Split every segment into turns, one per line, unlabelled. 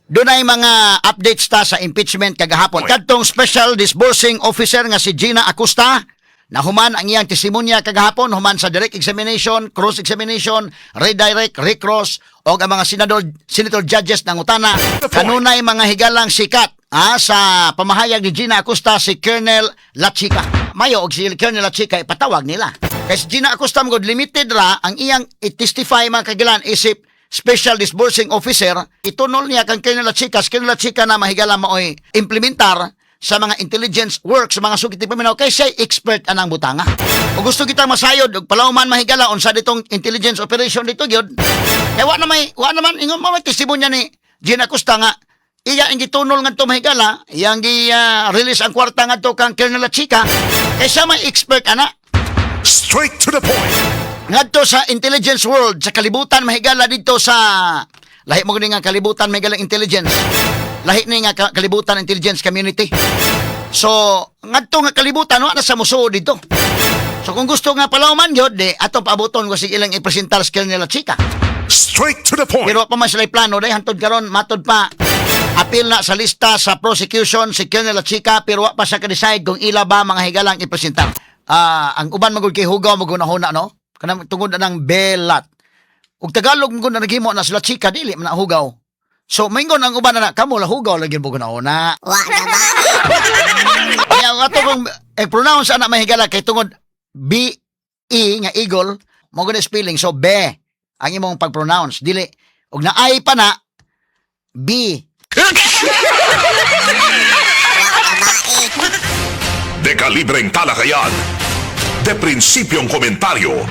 Doon ay mga updates ta sa impeachment kagahapon. Kadtong Special Disbursing Officer nga si Gina Acosta, nahuman ang iyang testimonya kagahapon, human sa direct examination, cross examination, redirect, recross, o ang mga senator judges ng utana. Kanunay mga higalang sikat sa pamahayag ni Gina Acosta si Colonel Lachica. Mayo og si Colonel Lachica ipatawag nila. Kay si Gina Acosta magod limited ra ang iyang i-testify mga kagilan isip Special Disbursing Officer, itunol niya kang Colonel Lachica na mahigala maoy implementar sa mga intelligence work sa mga sugit paminaw kay siya expert anang butanga. O gusto kita masayod og palawman mahigala unsa ditong intelligence operation dito gyud. Kay wa naman ingon mo testimonya ni Gina Acosta nga iya ang gitunol ngadto mahigala, iyang release ang kwarta ngadto kang Colonel Lachica kay siya may expert ana.
Straight to the point.
Ngadto sa intelligence world, sa kalibutan mahigala dito sa lahi mo nga kalibutan mahigalang intelligence. Lahi ni nga kalibutan intelligence community. So, ngadto nga kalibutan wa na sa musuo dito. So kung gusto nga palawman gyud di atong paaboton ko sige ilang i-presentar sa Colonel Lachica.
Straight to the point.
Pero pa man sila plano dai hantod karon matod pa apil na sa lista sa prosecution si Colonel Lachica pero wa pa sa ka-decide kung ila ba mga higalang i-presentar. Ang uban magud kay hugaw magunahuna no. Kanang tungod na ng belat. Ug Tagalog mo na naghimo na sila chika dili man hugaw. So maingon ang uban na kamo la hugaw lagi mo na.
Wa na ba?
Kaya ato kung pronounce ana mahigala kay tungod B E nga eagle mo gud spelling so be ang imong pag-pronounce dili ug naay pa na B.
De kalibreng talakayan. De prinsipyong komentaryo.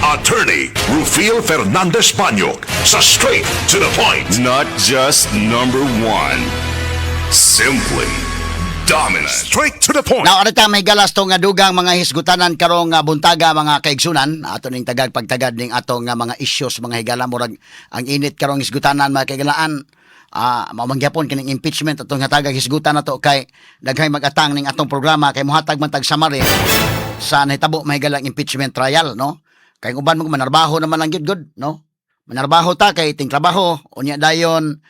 Attorney Rufil Fernandez Banyok sa Straight to the Point.
Not just number one, simply dominant.
Straight to the point.
Now, arita may galas to nga dugang mga hisgutanan karong buntaga mga kaigsunan. Ato ning pagtagad ning atong mga issues mga higala murag ang init karong hisgutanan mga kaigalaan. Mamangyapon kining impeachment atong hatagag hisgutan nato kay daghay mag-atang ning atong programa kay mohatag man tag summary sa nahitabo mahigalang impeachment trial no. Kay uban mo manarbaho naman lang gyud good no. Manarbaho ta kay ting trabaho unya dayon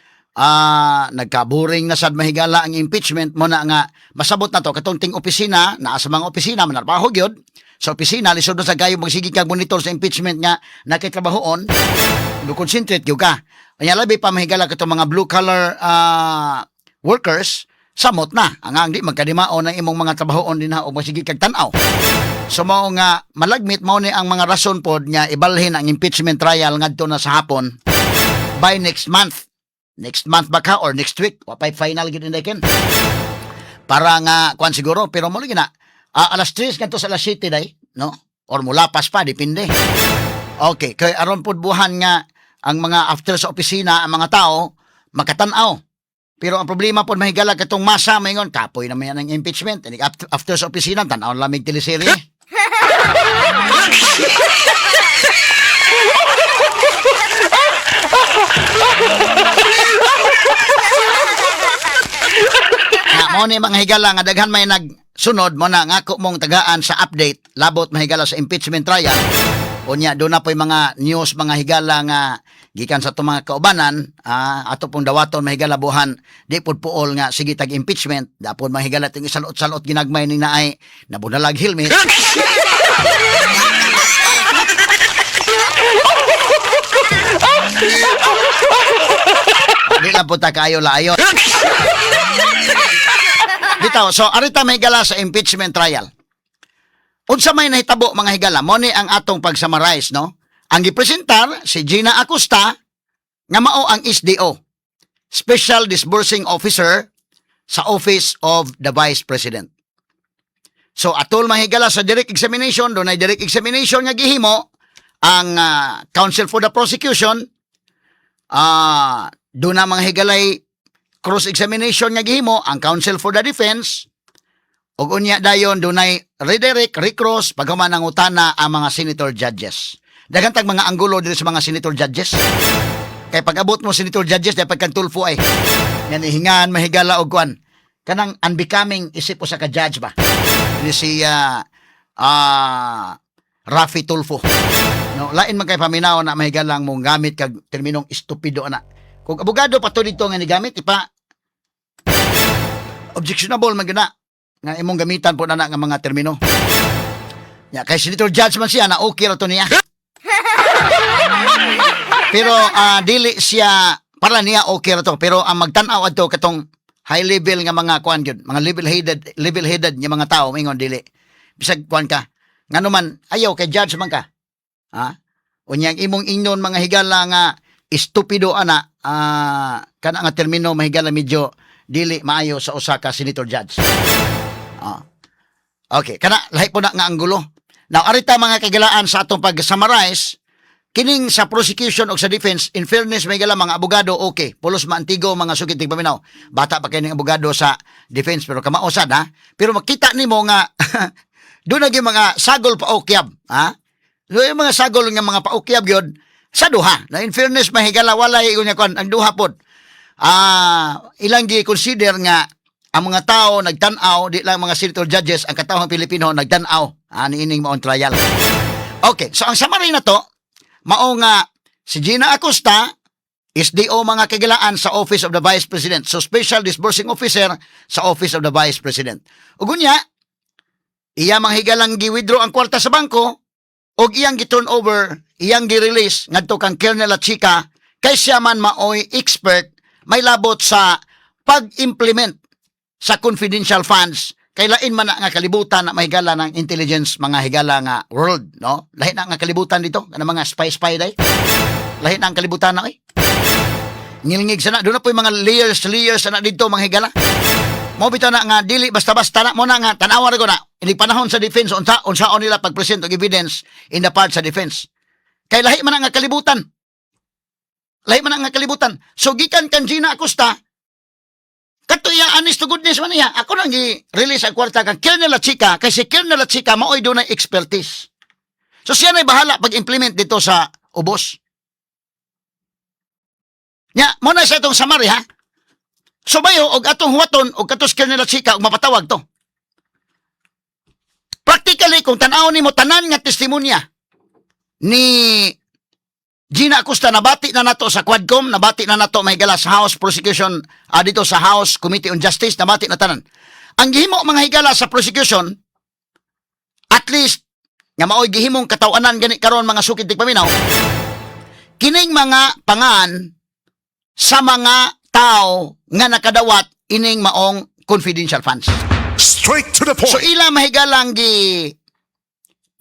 nagka-boring na sad mahigala ang impeachment mo na nga masabot na to katong ting opisina naa sa mga opisina manarbaho gyud sa opisina lisod na sa gayo magsige kag monitor sa impeachment nga nakitrabahoon do concentrate gyud ka anya labi pa mahigala katong mga blue collar workers samot na ang di magkadimaon ang imong mga trabahoon dinha o magsige kag tan-aw. So mao nga malagmit mao ni ang mga rason pod nga ibalhin ang impeachment trial ngadto na sa hapon by next month. Next month ba ka or next week? Wapay final gid inday para nga kuan siguro pero mo lagi na alas 3 ngadto sa alas 7 day, no? Or mula pas pa depende. Okay, kay aron pod buhan nga ang mga after sa opisina ang mga tao makatan-aw. Pero ang problema po mahigala katong masa maingon kapoy naman yan ang impeachment. After sa opisina tan-aw lamig teleserye. Mo ni mga higala nga daghan may nagsunod mo na ngako mong tagaan sa update labot mahigala sa impeachment trial. Unya do na po'y mga news mga higala nga gikan sa itong mga kaubanan ato pong dawaton mahigala buhan di pod puol nga sige tag impeachment dapon mahigala ting isalot-salot ginagmay ning naay nabunalag helmet. Di lang po ta kayo laayon. Bitaw, so arita may higala sa impeachment trial. Unsa may nahitabo mga higala, mo ni ang atong pag-summarize, no? Ang gipresentar si Gina Acosta nga mao ang SDO, Special Disbursing Officer sa Office of the Vice President. So atol mahigala sa direct examination, doon ay direct examination nga gihimo ang Counsel for the Prosecution, doon na mga higalay cross-examination nga gihimo ang Counsel for the Defense, ug unya dayon dunay redirect, recross paghuman ng utana ang mga senator judges. Daghan tag mga anggulo diri sa mga senator judges. Kay pag-abot mo senator judges dapat kang tulfo ay. Yan ihingan mahigala og kwan. Kanang unbecoming isip usa ka judge ba. Ni si Rafi Tulfo. No, lain man kay paminaw na mahigalang mong gamit kag terminong estupido ana. Kung abogado pa to dito nga ni gamit ipa objectionable man gina nga imong gamitan po na nga mga termino. Ya kay Senator Judge man siya na okay ra to niya. Pero dili siya para niya okay ra to, pero ang magtan-aw adto katong high level nga mga kuan gyud, mga level-headed nga mga tao mingon dili. Bisag kuan ka. Ngano man ayaw kay Judge man ka. Ha? Unyang imong ingnon mga higala nga estupido ana kana nga termino mahigala medyo dili maayo sa usa ka senator judge. Okay, kana lahi po na nga anggulo. Now arita mga kagalaan sa atong pag-summarize kining sa prosecution o sa defense, in fairness may gala mga abogado okay, pulos maantigo mga sugid tigpaminaw. Bata pa kay ning abogado sa defense pero kamaosad ha. Pero makita nimo nga doon na mga sagol pa okyab, ha? So, yung mga sagol nga mga paukyab yun, sa duha. Na in fairness, mahigala, walay kunya kon ang duha pod. Ilang gi-consider nga ang mga tao nagtanaw, di lang mga senator judges, ang katawang Pilipino nagtanaw, niining maong trial. Okay, so ang summary na to, mao nga si Gina Acosta, SDO mga kagilaan sa Office of the Vice President. So, Special Disbursing Officer sa Office of the Vice President. Ugunya, iya manghigalang gi-withdraw ang kwarta sa bangko o iyang gi-turn over, iyang gi-release ngadto kang Colonel Chica kay siya man maoy expert may labot sa pag-implement sa confidential funds kay lain man na nga kalibutan na mahigala ng intelligence mga higala nga world, no? Lahi na nga kalibutan dito, kana mga spy day. Lahi na ang kalibutan na ngilngig sana, doon na po yung mga layers na dito mga higala. Mo bitaw na nga dili basta-basta na mo na nga tanawa ko na ini panahon sa defense unsaon nila pag-present og evidence in the part sa defense. Kay lahi man nga kalibutan. Lahi man nga kalibutan. So gikan kan Gina Acosta katuya honest to goodness man niya. Ako nang gi-release ang kwarta kang Colonel Chica kay si Colonel Chica maoy do na expertise. So siya na bahala pag-implement dito sa ubos. Nya, mo na sa itong summary ha. So bayo, og atong huwaton, og katos Colonel Chica, og mapatawag to. Practically, kung tanaw ni mo tanan nga testimonya ni Gina Acosta, nabati na nato sa Quadcom, nabati na nato may gala sa House Prosecution, dito sa House Committee on Justice, nabati na tanan. Ang gihimo mga higala sa prosecution, at least, nga maoy gihimong katawanan gani karon mga sukid tigpaminaw, kining mga pangan sa mga tao nga nakadawat ining maong confidential funds.
Straight to the
So
point.
ila mahigalang gi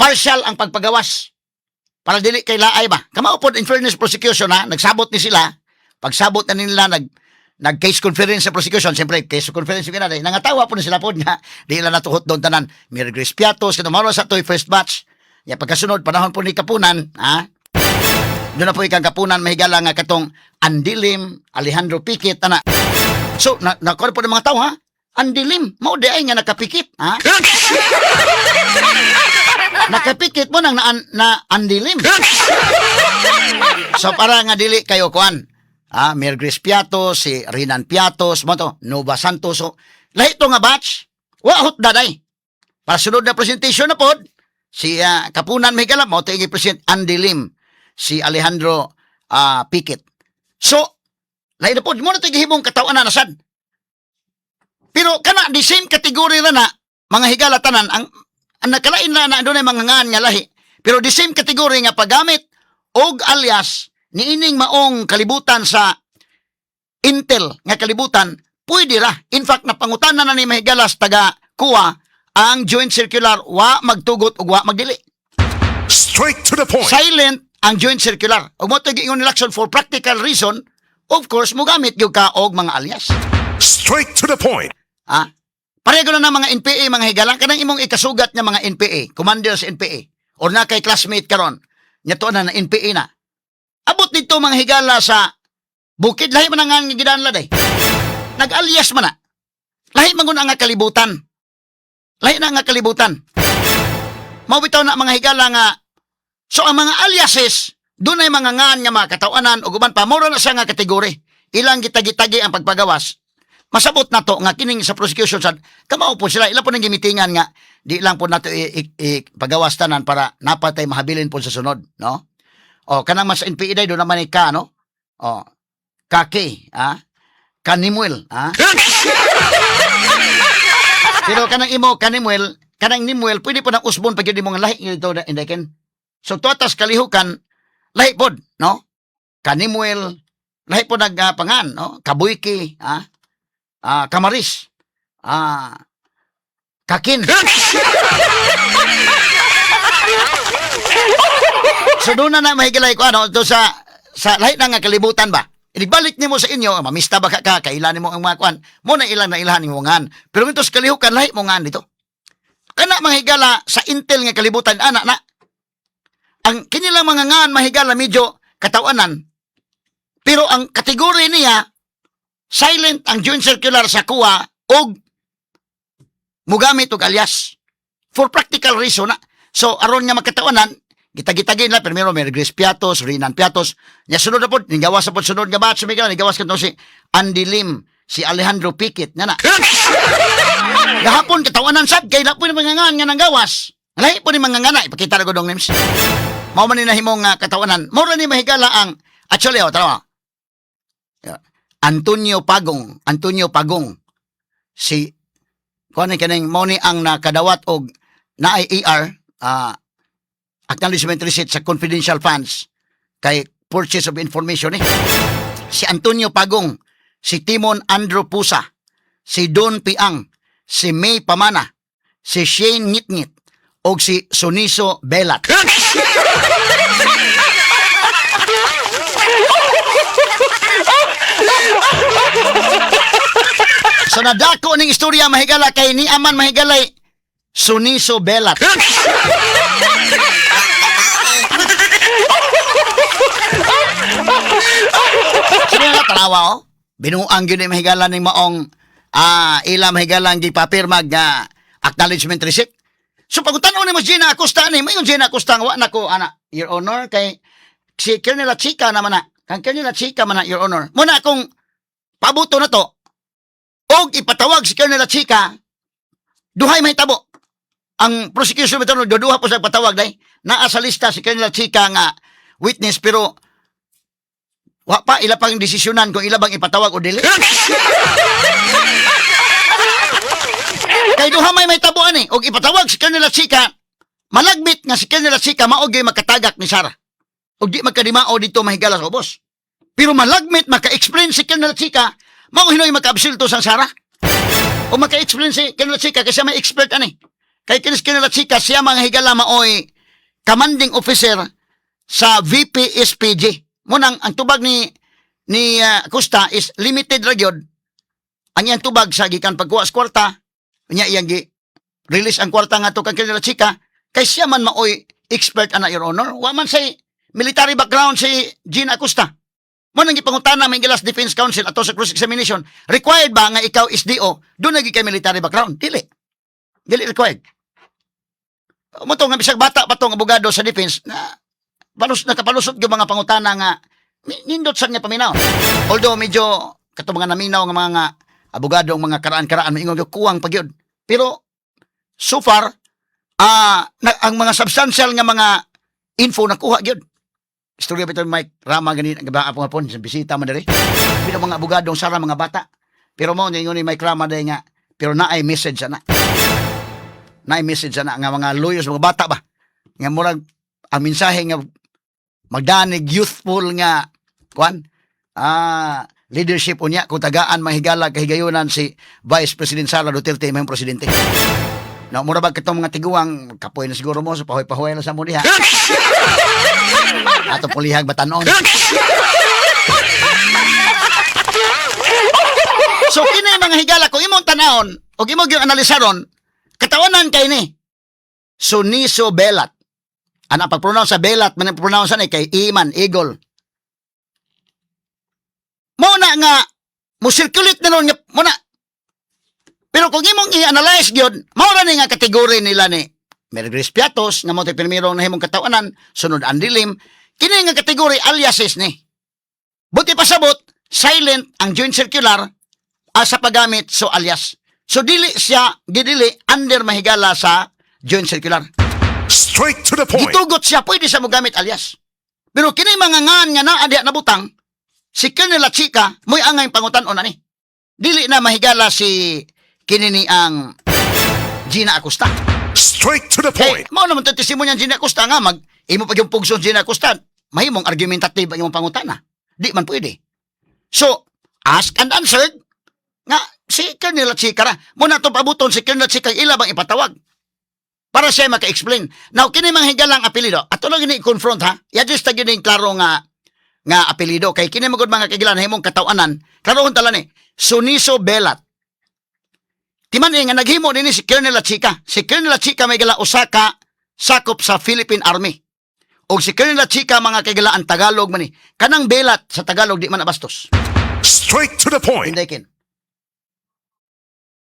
partial ang pagpagawas. Para dili kay laay ba? Kamao pod in fairness prosecution ha, nagsabot ni sila. Pagsabot na nila nag case conference sa prosecution, siyempre case conference gina day. Nangatawa po na sila pod nga di ila natuhot doon tanan. Mary Grace Piatos kanang sa toy first batch. Ya pagkasunod panahon po ni Kapunan, ha? Doon na po ikang Kapunan mahigala nga katong Andilim, Alejandro Piquet, ana. So, nakuha po ng mga tao, ha? Andilim, mao di ay nga nakapikit, ha? Nakapikit mo nang na Andilim. So, para nga dili kayo kuan. Mary Grace Piatos, si Rinan Piatos, mo to, Nova Santos. So, lahi to nga batch, wahot daday. Para sunod na presentation na pod, si Kapunan mahigala, mao to i-present Andilim. Si Alejandro Piquet. So, lain na po, mo na ito gihimong katawan na nasad. Pero kana, the same category na mga higala tanan, ang nakalain na doon ay mga ngan nga lahi. Pero the same category nga paggamit og alias ni ining maong kalibutan sa Intel nga kalibutan, pwede ra. In fact, napangutanan na ni mahigalas taga kuha ang joint circular wa magtugot ug wa magdili.
Straight to the point.
Silent ang joint circular. Og mo ito giingon election for practical reason, of course, mo gamit yung ka og mga alias.
Straight to the point.
Pareho na ng mga NPA, mga higalang, kanang imong ikasugat ng mga NPA, commander sa NPA, or na kay classmate karon, nyato na NPA na. Abot dito mga higala sa bukid, lahi man nga gidanla day. Nag-alias man na. Lahi man nga kalibutan. Lahi na nga kalibutan. Mawitaw na mga higala nga. So ang mga aliases, doon ay mga ngan nga mga katawanan o guman pa, mura na siya nga kategori. Ilang gitagi-tagi ang pagpagawas. Masabot na to nga kining sa prosecution sad, kamao po sila, ilang po nang gimitingan nga, di lang po nato ipagawas tanan para napatay mahabilin po sa sunod, no? O, kanang mas NPA day, doon naman ka, no? O, kaki, Kanimuel, Pero kanang imo Kanimuel, kanang Nimuel, pwede po ng usbon pag yun mo nga lahi ito na indaken. So tuatas kalihukan, lahi pod, no? Kanimuel, lahi po nagpangan, no? Kabuyki, Kamaris, Kakin. So doon na mahigilay ko to sa lahi na nga kalibutan ba? Ibalik nimo sa inyo, mamista ba ka kailan nimo ang mga kuan? Mo na ilang na ilahan nimo ngan. Pero ito sa kalihukan lahi mo ngan dito. Kana mahigala sa intel nga kalibutan ana na. Ang kinilang mga ngan mahigala medyo katawanan. Pero ang kategory niya silent ang joint circular sa kuha og mugamit og alias for practical reason na. So aron nga makatawanan gitagitagin la primero may Regres Piatos, Rinan Piatos. Nya sunod na pod, nigawas sa pod sunod nga batch may nigawas kadto si Andy Lim, si Alejandro Piquet na. Gahapon katawanan sad kay na po ni mangangan nga nanggawas. Lahi po ni mangangana ipakita ra ko dong names. Mao man ni nahimong katawanan. Mao ra ni mahigala ang actually tara. Antonio Pagong si kuan kaning mao ni ang nakadawat og naay AR acknowledgement receipt sa confidential funds kay purchase of information si Antonio Pagong, si Timon Andrew Pusa, si Don Piang, si May Pamana, si Shane Ngitngit og si Suniso Belat. So nadako ning istorya mahigala kay ni aman mahigalay Suniso Belat. Sino nga tanawa binuang gyud ni mahigala ning maong ila mahigala ang gipapirma nga acknowledgement receipt. So pagutan-on ni mo Gina Acosta ni mayon Gina Acosta wa nako ana your honor kay si Colonel Chica naman na. Kang Colonel Chica man na your honor. Muna akong pabuto na to og ipatawag si Colonel Chica duhay mahitabo. Ang prosecution meton duha po sa patawag day naa sa lista si Colonel Chica nga witness pero wa pa ila pang desisyonan kung ila bang ipatawag o dili. Kay duha may tabuan og ipatawag si Colonel Chica malagbit nga si Colonel Chica mao gyud makatagak ni Sara. Og di magkadimao dito mahigala sa ubos. Pero malagmit maka-explain si Colonel Chica mao hinoy maka-absulto sa Sara. O maka-explain si Colonel Chica kasi may expert ani. Kay Colonel Chica siya mga higala maoy commanding officer sa VP SPG. Munang ang tubag ni Acosta is limited ra gyud. Ang iyang tubag sa gikan pagkuha sa kwarta, nya iyang release ang kwarta nga to kang Colonel Chica kay siya man maoy expert ana your honor. Wa man say military background si Gina Acosta. Mo nang gipangutana may Gilas Defense Council ato sa cross examination, required ba nga ikaw SDO do nagi kay military background? Dili required. Mo to nga bisag bata pa tong abogado sa defense na nakapalusot yung mga pangutana nga nindot sa nga paminaw. Although medyo kato mga naminaw nga mga abogado ang mga karaan-karaan maingon yung kuwang pagyod. Pero so far ang mga substantial nga mga info nakuha gyud. Istorya bitaw Mike Rama ganin nga apong hapon sa bisita man diri. Pero mga abogadong sara mga bata. Pero mo ningon ni Mike Rama day nga pero naay message ana. Naay message ana nga mga lawyers mga bata ba. Nga murag ang mensahe nga magdanig youthful nga kuan leadership unya kung tagaan mahigala kahigayunan si Vice President Sara Duterte mayong presidente. Na mura ba kitong mga tiguang kapoy na siguro mo sa pahoy-pahoy na sa mo diha. Ato pulihag batanon. So kini mga higala kung imong tanahon o imong gyud analisaron katawanan kay ni Suniso Belat. Ana pag-pronounce sa Belat, man pronounce ni kay Iman Eagle. Muna nga mo-circulate na ron nga muna. Pero kung imong i-analyze gyud, mao ra ni nga kategory nila ni Regres Piatos nga mo tay pirmiro na himong katawanan, sunod Andy Lim, kini nga kategory aliases ni. Buti pasabot silent ang joint circular sa paggamit so alias. So dili siya gidili under mahigala sa joint circular.
Straight to the point.
Gitugot siya, pwede siya mo gamit alias. Pero kini mga ngan nga naa diha nabutang, si Colonel Chika mo'y angay pangutan-on ani. Dili na mahigala si kinini ang Gina Acosta.
Straight to the
Kay,
point.
mao naman ito testimonya Gina Acosta nga, imo pa yung pugson Gina Acosta, mahimong argumentative ang imong pangutana. Di man pwede. So, ask and answered, nga, si Colonel Chika ra. Muna ito pabuton si Colonel Chika, ila bang ipatawag? Para siya maka-explain. Now, kini mga higalang apelido, ato lang gini-confront ha, i-address ta gini klaro nga apelido, kay kini magod mga kagilan, himong katawanan, klarohon tala ni, Suniso Belat. Timan nga naghimo din si Colonel Chika. Si Colonel Chika may gala Osaka sakop sa Philippine Army. O si Colonel Chika mga kagalaan Tagalog man ni. Kanang Belat sa Tagalog di man abastos.
Straight to the point.
Hindi kin.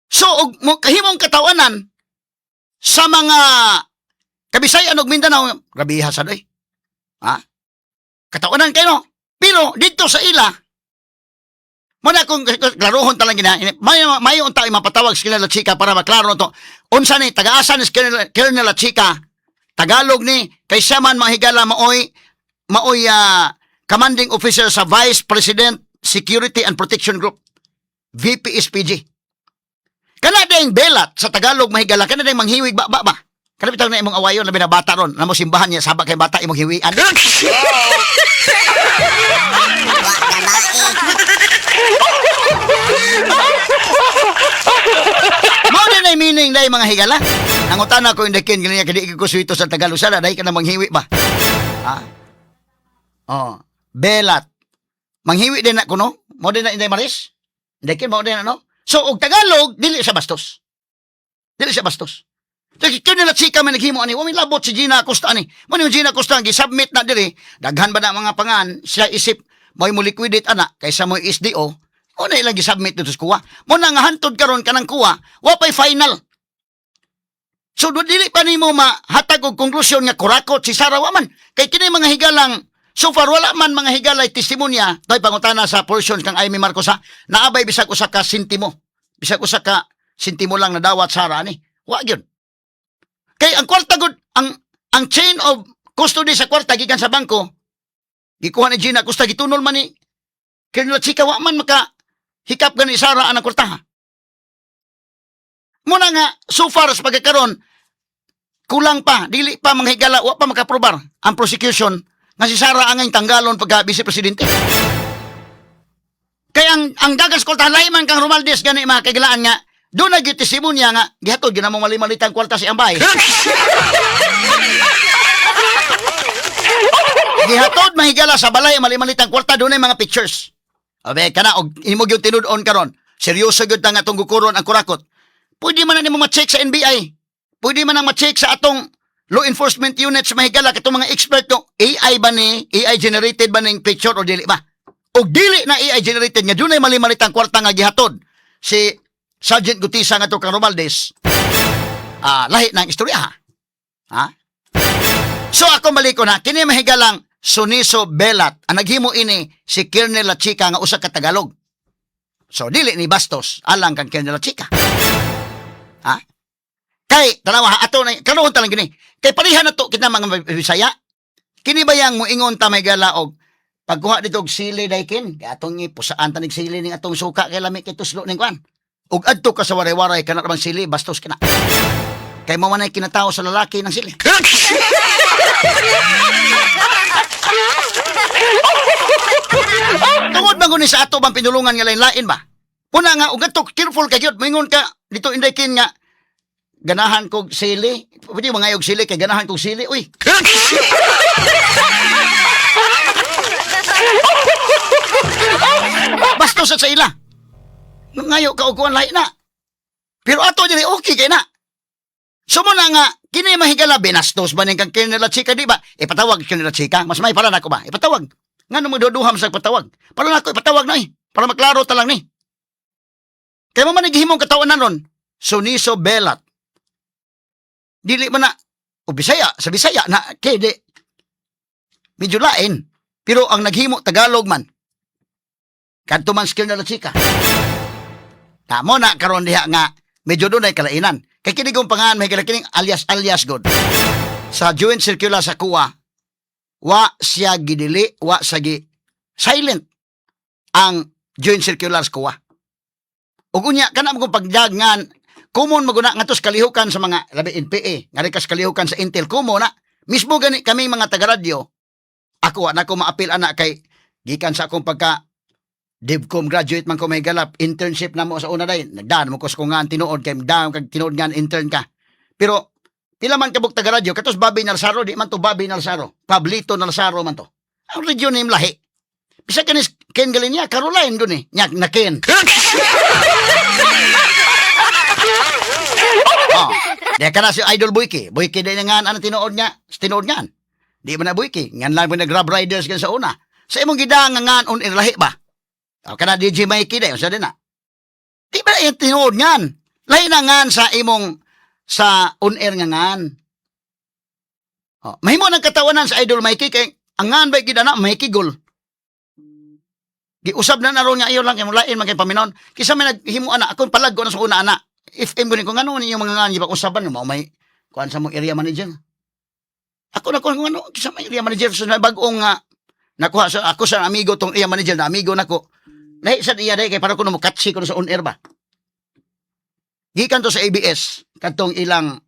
So og kahimong katawanan sa mga Kabisayan og Mindanao, grabiha sad oy. Ha? Katawanan kayo no? Pero dito sa ila, muna kung klarohon talang gina, may unta mapatawag sa Colonel Chika para maklaro to. Unsa ni taga-asa ni Colonel Chika, Tagalog ni kay siya man mahigala maoy commanding officer sa Vice President Security and Protection Group, VPSPG. Kana ding belat sa Tagalog mahigala, kana ding manghiwig ba. Kana bitaw na imong awayon labi na bata ron, namo simbahan niya sabak kay bata imong hiwian. Mao din ay meaning dai mga higala. Ang utana ko indekin gani kadi ko suwito sa Tagalog sana dai ka na manghiwi ba. Ha? Oh, belat. Manghiwi din na kuno. Mao din na inday maris. Indekin mao din no. So og Tagalog dili siya bastos. Dili siya bastos. Kaya nila Chika may naghimo ani, wami labot si Gina Acosta ani. Mo ni Gina Acosta gi-submit na diri, daghan ba na mga pangan, siya isip mo liquidate ana kaysa mo SDO. O na ilang gi-submit dito sa kuha. Mo na nga hantod karon kanang kuha, wa pay final. So dili pa nimo mahatag og konklusyon nga kurakot si Sara Waman. Kay kini mga higalang so far wala man mga higalay testimonya tay pangutana sa portion kang Amy Marcos ha. Naabay bisag usa ka sentimo. Bisag usa ka sentimo lang na dawat Sara ani. Wa gyud. Kay ang kwarta gud ang chain of custody sa kwarta gikan sa bangko gikuha ni Gina Acosta gitunol man ni Colonel Chika wa man maka hikap gani Sara ang kwarta. Muna nga so far sa pagkakaron kulang pa dili pa mga higala wa pa makaprobar ang prosecution nga si Sara ang tanggalon pagka vice presidente. Kay ang dagas kwarta layman kang Romaldes gani mga kagilaan nga doon na testimonya nga, gihatod, ginamong mali-malitang kwarta si Ambay. Gihatod, mahigala sa balay, mali-malitang kwarta, doon ay mga pictures. Abe, kana, og imog yung tinudon karon. Seryoso yun nga itong gukuron ang kurakot. Pwede man na mo ma-check sa NBI. Pwede man na ma-check sa atong law enforcement units, mahigala, katong mga expert no, AI ba ni, AI generated ba ning picture o dili ba? O dili na AI generated nga, doon ay mali-malitang kwarta nga gihatod. Si Sergeant Gutisa nga to kang Romaldes, lahi ng istorya ha? So ako maliko na, kini mahigalang Suniso Belat, ang naghimo ini si Colonel Chika nga usa ka Tagalog. So dili ni bastos, alang kang Colonel Chika. Ha? Kay, tanawa, ato na, karoon talang gini, kay parihan na to, kita mga Bisaya, kini bayang mo ingon ta mahigala og pagkuha dito og sili daykin, kay atong ipusaan tanig sili ning atong suka, kay lami kay tuslo ning kwan. Ug adto ka sa waray-waray kana bang sili bastos kana. Kay mo man ay kinatao sa lalaki ng sili. Tungod man guni sa ato bang pinulungan nga lain-lain ba? Una nga ug adto careful ka gyud mingon ka dito inday nga ganahan kog sili. Pwede mga og sili kay ganahan kog sili. Uy. Bastos sa ila. Ngayo kaukuan lahi na. Pero ato dili okay kay na. So mo na nga, kini mahigala binastos ba ning kang Colonel Chika di ba? Ipatawag Colonel Chika, mas may pala nako ba? Ipatawag. Ngano mo duduham sa patawag? Para nako ipatawag na para maklaro ta lang ni. Kay mo man gihimong katawanan ron. Suniso Belat. Dili man na o Bisaya, sa Bisaya na kay di medyo lain. Pero ang naghimo Tagalog man. Kadto man skill na Chika. Tamo na karon diha nga medyo doon ay kalainan. Kay kini kong pangalan may kining alias god. Sa joint circular sa kuwa, wa siya gidili, wa sa gi silent. ang joint circular sa kuwa. Ug unya kana mo pagdagngan common maguna nga tos kalihukan sa mga labi NPA, nga kas kalihukan sa Intel kumo na mismo gani kami mga taga-radyo. Ako na ko maapil ana kay gikan sa akong pagka DivCom graduate man ko may galap internship na mo sa una day. Nagdaan mo ko sa kungan tinuod kay daan kag tinuod nga intern ka. Pero pila man kabuk taga-radyo katos Bobby Nalsaro di man to Bobby Nalsaro, Pablito Nalsaro man to. Ang radyo nim lahi. Bisa kanis Ken Galinia, Caroline guni. Nyak na Ken. Oh, di ka na si Idol Buiki. Buiki din nga ano tinuod niya. Tinuod nga. Di ba na Buiki? Ngan lang na Grab Riders kan sa una. Sa imong gidang nga on air lahi ba? O kana DJ Mikey din. Sa din na. Di ba yung tinuod nga? Lahi na nga sa imong sa on air nga nga. Oh, mahimo ng katawanan sa Idol Mikey kay ang nga ba gid na Mikey Gol. Giusab na naroon nga ayo lang kay mulain man kay paminon. Kisa may naghimo ana akon palag ko na sa una ana. If guni ko ngano ninyo mga nga giba usaban mo may kuan sa mong area manager. Ako na ko ngano kisa may area manager sa bag-ong nga nakuha sa ako sa amigo tong area manager na amigo nako. Lahi sa iya day kay para ko mo katsi ko sa on air ba. Gikan to sa ABS kadtong ilang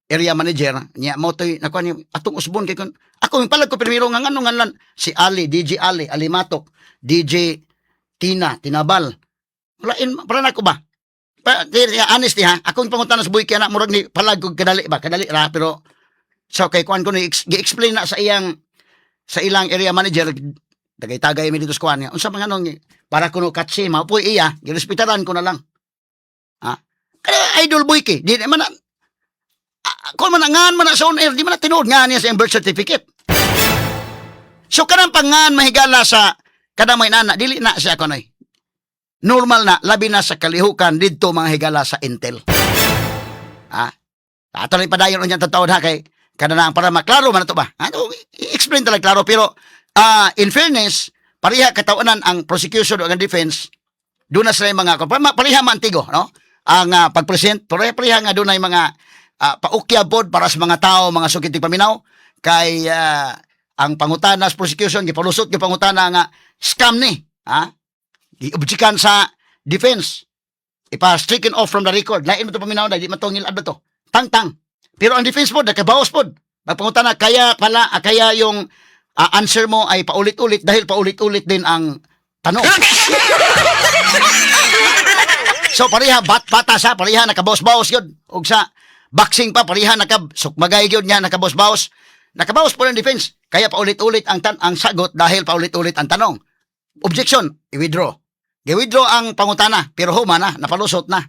area manager niya mo toy nakuha ni atong usbon kay kun ako yung palag ko primero nga ngano nganlan si Ali DJ Ali Alimatok DJ Tina Tinabal walain para nako ba honest ha akong pangutan sa buhay kaya na murag ni palag ko kadali ra pero so kay kuan ko ni gi-explain na sa ilang area manager tagay-tagay mi dito sa kuan niya unsa man nganong para kuno katsi mapuy iya girespetaran ko na lang ha kaya Idol Buiki di man na kung manangan man na sa on air, di man na tinuod nga niya sa birth certificate. So, kanang pangan mahigala sa kadamay nana, dili na siya kunoy. Normal na, labi na sa kalihukan dito mga higala sa Intel. Ha? Ato rin padayon niyan tatawad ha kay kanang para maklaro man ito ba? Ano, i-explain talaga klaro. Pero, in fairness, pariha katawanan ang prosecution o ang defense, doon na sila yung mga, pariha mantigo, no? Ang pag-present, pariha nga doon na yung mga paukyab pod para sa mga tao, mga sukiting paminaw, kay ang pangutana sa prosecution, gipalusot yung pangutana nga scam ni, ha? Giobjikan sa defense, ipa-stricken off from the record, lain mo ito paminaw na, di matongil adto to, tang-tang. Pero ang defense pod, nakabawas pod, magpangutana, kaya pala, kaya yung answer mo ay paulit-ulit, dahil paulit-ulit din ang tanong. So, pariha, bata sa, pariha, nakabawas-bawas yun, o sa boxing pa, pariha, sukmagay yun niya, nakabawas-bawas. Nakabawas po ng defense. Kaya paulit-ulit ang sagot dahil paulit-ulit ang tanong. Objection, i-withdraw. I-withdraw ang pangutana, pero huma na, napalusot na.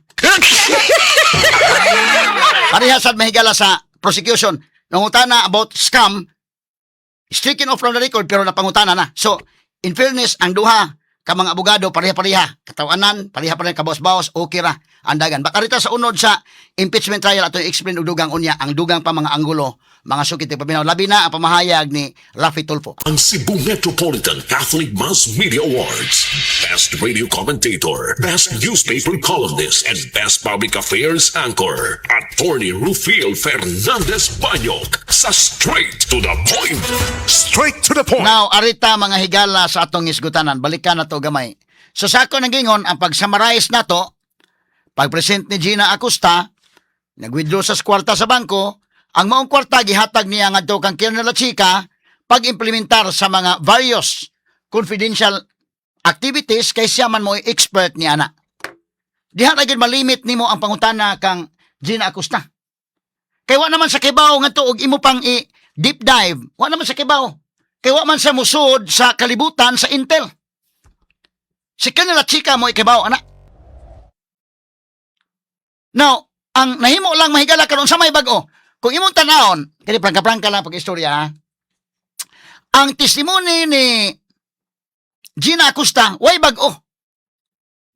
Pariha sad mahigala sa prosecution. Nangutana about scam, stricken off from the record, pero napangutana na. So, in fairness, ang duha, ka mga abogado, pariha-pariha. Katawanan, pariha-pariha, kabawas-bawas, okay ra. Andagan. Bakarita sa unod sa impeachment trial ato i-explain og dugang unya, ang dugang pa mga anggulo, mga sukit paminaw. Labi na ang pamahayag ni Rafi Tulfo.
Ang Cebu Metropolitan Catholic Mass Media Awards. Best Radio Commentator, Best Newspaper Columnist, and Best Public Affairs Anchor. Attorney Rufiel Fernandez Banyok sa Straight to the Point. Straight to the Point.
Now, arita mga higala sa atong isgutanan, balikan na to gamay. So sa ako nagingon, ang pag-summarize na to, pag-present ni Gina Acosta, nag-withdraw sa kwarta sa bangko, ang maong kwarta gihatag niya nga to kang Kernel Chica pag-implementar sa mga various confidential activities kay siya man mo expert ni ana. Diha ra gyud malimit nimo ang pangutana kang Gina Acosta. Kay wa naman sa kibaw nga to og imo pang i-deep dive, wa naman sa kibaw. Kay wa man sa musud sa kalibutan sa Intel. Si Kernel Chica mo ikibaw ana. Now, ang nahimo lang mahigala karon sa may bag-o. Kung imong tanawon, kani prangka-prangka lang pag-istorya ha. Ang testimony ni Gina Acosta, way bag-o.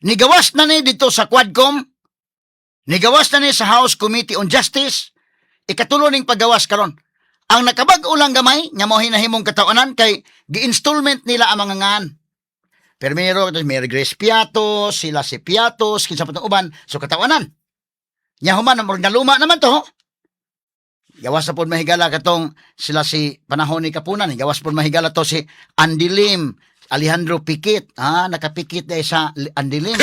Nigawas na ni dito sa Quadcom, nigawas na ni sa House Committee on Justice, ikatulo ning paggawas karon. Ang nakabag-o lang gamay, nga mo hinahimong katawanan kay gi-installment nila ang mga ngan. Primero, Mary Grace Piatos, sila si Piatos, kinsa pa uban, so katawanan. Nya human na luma naman to. Gawas na po mahigala katong sila si panahon ni Kapunan. Gawas po mahigala to si Andy Lim, Alejandro Pikit. Nakapikit na sa Andiling.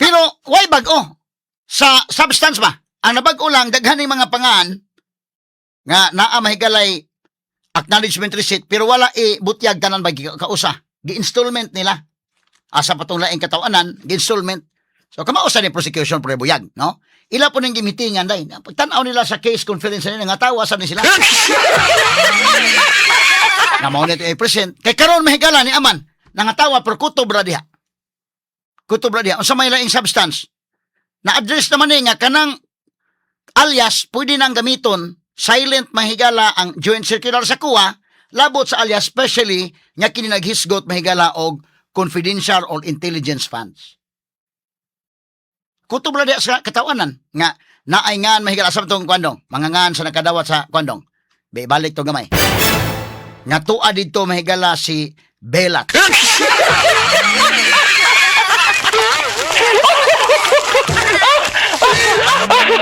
Pero, why bag-o? Sa substance ba? Ang nabag-o lang, daghan ng mga pangaan nga naa mahigalay acknowledgement receipt pero wala butyag tanan ba kausa. Gi-installment nila. Asa patong laing katawanan, gi-installment. So, kamausa ni prosecution pre buyag, no? Ila po nang gimitingan day. Pagtanaw nila sa case conference nila, nga tawasan ni sila. Na mao nito i-present. Kay karon mahigala ni Aman, nangatawa per kutob ra diha. Kutob ra diha. Unsa may laing substance? Na-address naman ni nga kanang alias pwede nang gamiton silent mahigala ang joint circular sa kuha labot sa alias especially nga kini naghisgot mahigala og confidential or intelligence funds. Kutob ra diha sa katawanan nga naay ngan mahigala sa tong kwandong mangangan sa nakadawat sa kwandong. Be balik to gamay. Nga tuwa dito mahigala si Belat.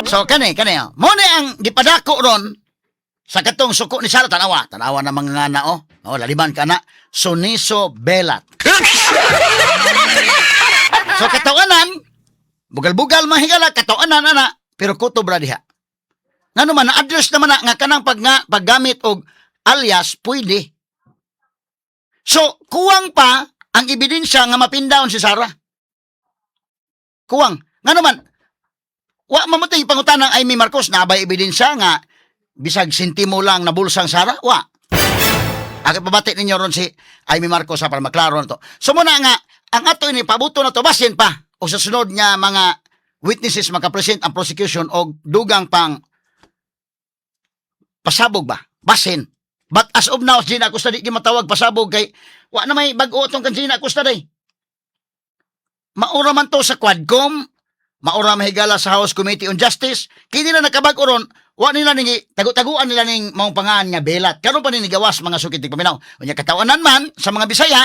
So kani mo ni ang gipadako ron sa katong suko ni Sara tanawa na mga ngana laliman ka na Suniso Belat. So katawanan bugal-bugal mahigala katawanan ana pero kutob ra diha. Ngano man na-address naman na nga kanang paggamit og alias pwede. So kuwang pa ang ebidensya nga mapindawon si Sara. Kuwang ngano man wa mamatay pangutanan ay Amy Marcos na abay ebidensya nga bisag sentimo lang na bulsang Sara wa. Agad pabati ninyo ron si Amy Marcos para maklaro na to. So muna nga ang ato ini pabuto na to basin pa o sa sunod nga mga witnesses makapresent ang prosecution og dugang pang pasabog ba basin. But as of now Gina Acosta di matawag pasabog kay wa na may bag-o tong kan Gina Acosta day. Maura man to sa Quadcom. Maura mahigala sa House Committee on Justice. Kini na nakabag-o ron, wa nila ning tagu-taguan nila ning maong pangalan nga Belat. Karon pa ni gawas mga sukitig paminaw. Unya katawanan man sa mga Bisaya.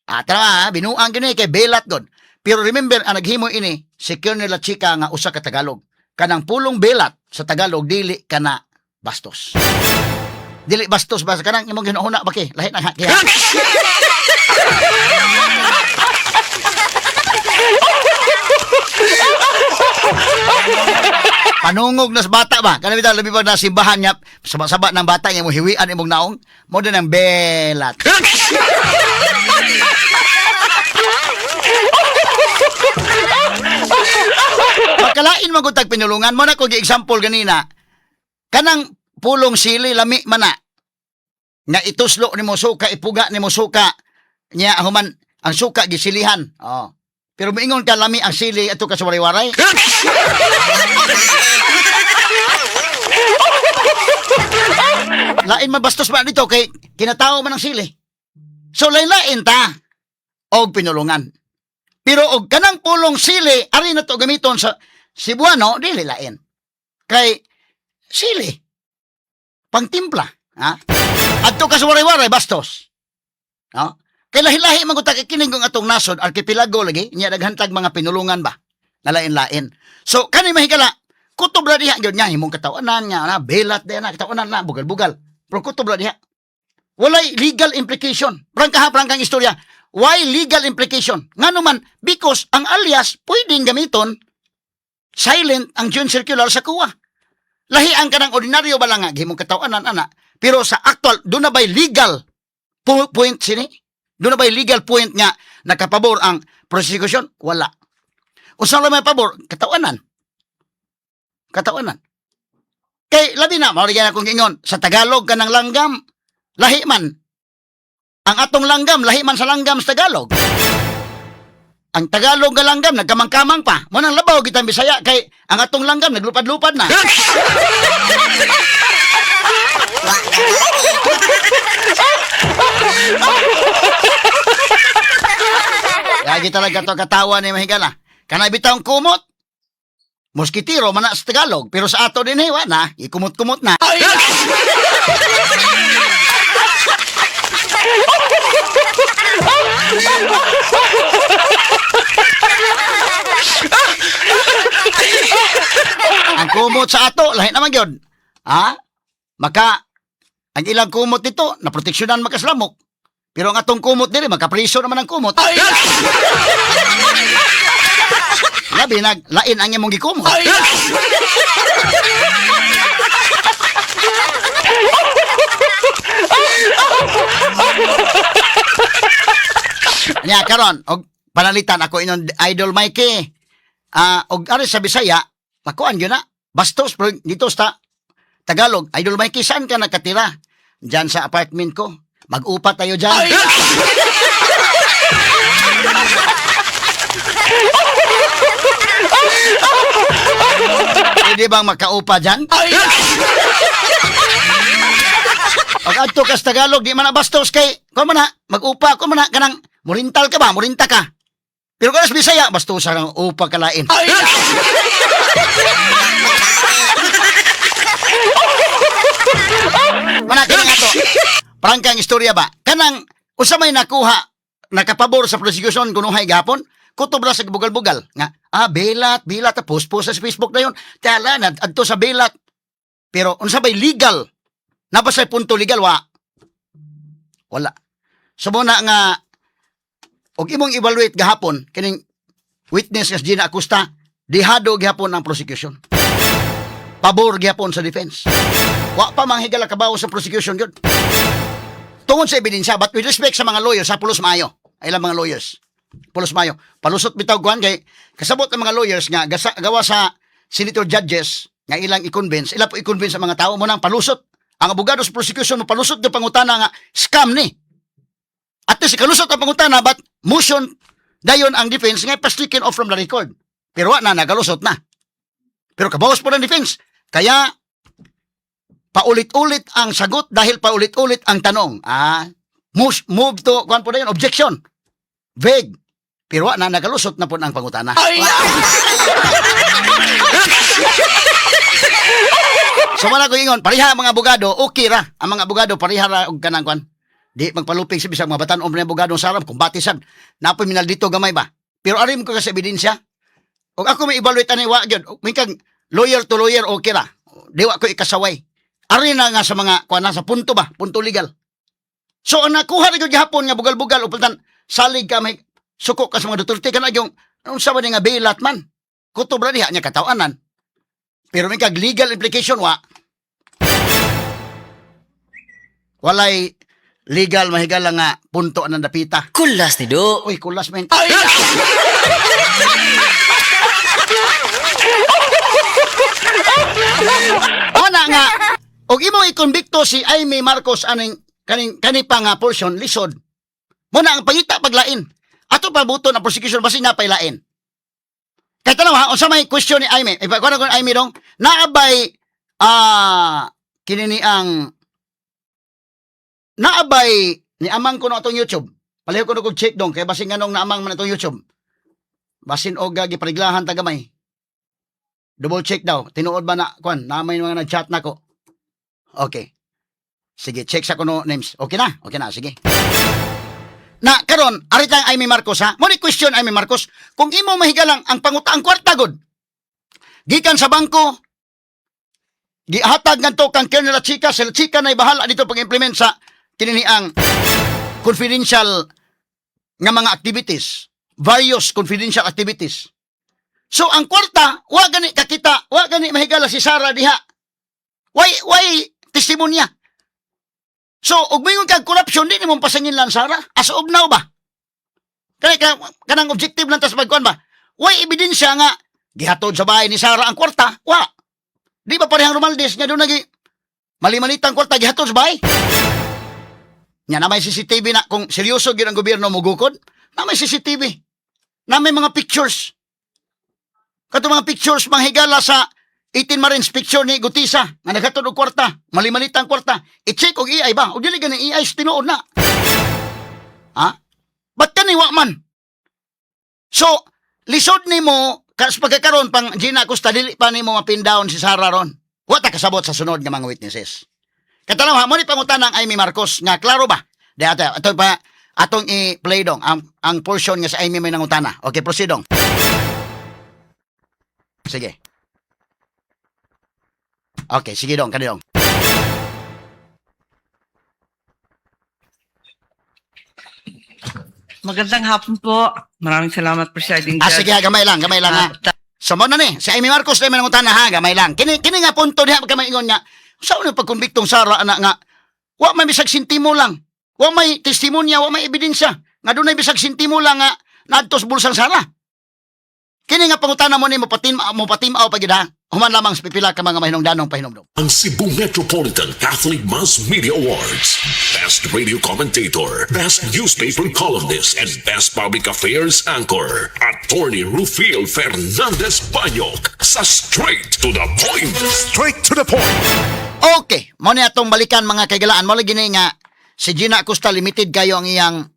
Tara, binuang gini kay Belat god. Pero remember ang naghimo ini si Colonel Chika nga usa ka Tagalog. Kanang pulong Belat sa Tagalog dili kana bastos. Dili bastos ba kanang imong ginahuna ba kay lahi na kaya. Panungog na sa bata ba? Kana bitaw labi pa na simbahan niya, saba-saba ng bata nga mo hiwian imong naong, mo din ang Belat. Makalain mo kung pinulungan mo na kung example ganina. Kanang pulong sili lami man na. Nga ituslo ni mo suka, ipuga ni mo suka. Nya human ang suka gisilihan. Pero moingon ka lami ang sili ato ka sa waray-waray. Lain mabastos ba dito kay kinatao man ang sili. So lain-lain ta og pinulungan. Pero og kanang pulong sili ari na to gamiton sa Cebuano dili lain. Kay sili pangtimpla, Adto ka sa waray-waray bastos. Kay lahi-lahi man gud kining kung atong nasod arkipelago lagi nya daghantag mga pinulungan ba na lain-lain. So kani mahigala kutob ra diha gyud nya himong katawanan nga na Belat diha na katawanan na bugal-bugal. Pero kutob ra diha. Walay legal implication. Prangkang istorya. Why legal implication? Ngano man because ang alias pwedeng gamiton silent ang joint circular sa kuha. Lahi ang kanang ordinaryo ba lang nga himong katawanan ana. Pero sa actual do na bay legal point sini? Doon na ba legal point nga nakapabor ang prosecution? Wala. Unsa lang may pabor? Katawanan. Kay labi na, maurigyan akong ingon, sa Tagalog ka ng langgam, lahi man. Ang atong langgam, lahi man sa langgam sa Tagalog. Ang Tagalog nga langgam, nagkamang-kamang pa. Munang labaw kitang Bisaya, kay ang atong langgam, naglupad-lupad na. Lagi talaga to katawa ni mahigala. Kanay bitawng kumot. Moskitiro man na sa Tagalog, pero sa ato din wa na, ikumot-kumot na. Ang kumot sa ato lahi naman gyud. Maka ang ilang kumot dito, naproteksyonan makaslamok. Pero ang atong kumot diri, magkapriso naman ang kumot. Labi, lain ang imong gikumot. Nya karon og panalitan ako inon Idol Mikey. Og ari sa Bisaya, makuan gyud na. Bastos pero dito sa Tagalog, Idol Mikey, saan ka nakatira? Diyan sa apartment ko. Mag-upa tayo diyan. Pwede bang makaupa diyan? Pag adto ka sa Tagalog, di man na bastos kay, kung man na, mag-upa, kung man na, kanang, murintal ka ba? Murinta ka. Pero kung sa Bisaya, bastos ang upa ka lain. Manaki nga to. Prangkang istorya ba? Kanang, usa may nakuha, nakapabor sa prosecution, kunuhay gapon, kutob ra sa bugal-bugal. Nga, belat, post sa Facebook na yun. Tala, adto sa belat. Pero, unsa bay legal? Napasay punto legal, wala. So muna nga, og imong evaluate gahapon, kining witness kas Gina Acosta, dihado gihapon ang prosecution. Pabor gihapon sa defense. Wa pa manghigala kabaw sa prosecution yun. Tungod sa ebidensya, but with respect sa mga lawyers, sa pulos maayo, ay lang mga lawyers. Pulos maayo. Palusot bitaw kuhan kay kasabot ng mga lawyers nga gawa sa senator judges nga ilang i-convince, ila po i-convince sa mga tao mo nang palusot. Ang abogado sa prosecution mo palusot ng pangutana nga scam ni. At si kalusot ang pangutana but motion dayon ang defense nga pa-stricken off from the record. Pero wa na nagalusot na. Pero kabawas po ng defense. Kaya paulit-ulit ang sagot dahil paulit-ulit ang tanong. Move to kuan po dayon objection. Vague. Pero wa na nagalusot na po ang pangutana. So wala ko ingon, pariha ang mga abogado, okay ra. Ang mga abogado pariha ra og kanang kwan. Di magpalupig sa bisag mga batan-om na abogado sarap kung batisag. Napoy minal dito gamay ba. Pero arim ko kasi ebidensya. Og ako may evaluate ani wa gyud. May kag lawyer to lawyer okay ra. Di wa ko ikasaway. Ari na nga sa mga kwan sa punto ba, punto legal. So ang nakuha ra gyud gihapon nga bugal-bugal upaltan salig ka may suko ka sa mga Duterte kana yung unsa ba nga bilat man. Kutob ra diha nya katawanan. Pero may kag legal implication walay legal mahigala nga punto ang dapita.
Kulas ni Do.
Uy, kulas men. Ana nga, og imo i-convicto si Amy Marcos aning kani pa nga portion lisod. Mo na ang pangita paglain. Ato pa buto na prosecution basi na pailain. Kaya tanaw ha, unsa may question ni Amy? Ipakuna ko ni Amy dong, naabay kinini ang naabay ni amang ko na itong YouTube. Paliho ko na kong check dong, kaya basin nga nung naamang man itong YouTube. Basin o gipariglahan tagamay. Double check daw. Tinuod ba na, kwan, namay mga nag-chat na ko. Okay. Sige, check sa kuno names. Okay na? Okay na, sige. Na, karon, arita ang Amy Marcos ha. Muna question Amy Marcos, kung imo mahigalang ang pangutang kwarta god, gikan sa bangko, gihatag ngadto kang Colonel Chika, sila Chika na bahala dito pag-implement sa kinini ang confidential nga mga activities, various confidential activities. So ang kwarta, wa gani kakita, wa gani mahigala si Sara diha. Why testimonya? So ug mingon kag corruption di nimong pasangin lang Sara, as of now ba? Kanang objective lang tas magkuan ba? Why ebidensya nga gihatod sa bahay ni Sara ang kwarta? Wa. Di ba parehang Romaldes nga doon nagi mali-malitang kwarta gihatod sa bahay? Nya na may CCTV na kung seryoso gyud ang gobyerno mugukod, na may CCTV. Na may mga pictures. Kato mga pictures manghigala sa 18 Marines picture ni Gutisa nga naghatod og kwarta, mali-malitang kwarta. I-check og AI ba? O dili gani AI tinuod na. Ha? Ba't kani wa man? So, lisod nimo kas pagkakaroon pang Gina Acosta dili pa nimo mapindawon si Sara ron. Wa ta kasabot sa sunod nga mga witnesses. Katanaw ha, mo ni pangutan ng Amy Marcos nga klaro ba? Dati ato pa atong i-play dong ang portion nga sa Amy may nangutana. Okay, proceed dong. Sige. Okay, sige dong, kani dong.
Magandang hapon po. Maraming salamat, Presiding Judge.
Sige, gamay lang ha. So mo na ni, si Amy Marcos na manangutan na ha, gamay lang. Kini nga punto diha kamay ingon nga. Sa una pagkumbiktong Sara ana nga wa may bisag sintimo lang. Wa may testimonya, wa may ebidensya. Nga dunay bisag sintimo lang nga nadto sa bulsang Sara. Kini nga pangutana mo ni mo patimaw pagid ha. Human lamang sa pipila ka mga mahinungdanong pahinumdum.
Ang Cebu Metropolitan Catholic Mass Media Awards. Best Radio Commentator, Best Newspaper Columnist, and Best Public Affairs Anchor. Attorney Rufil Fernandez Banyok sa Straight to the Point.
Straight to the point.
Okay, mo ni atong balikan mga kaigalaan. Mo lagi ni nga si Gina Acosta limited kayo ang iyang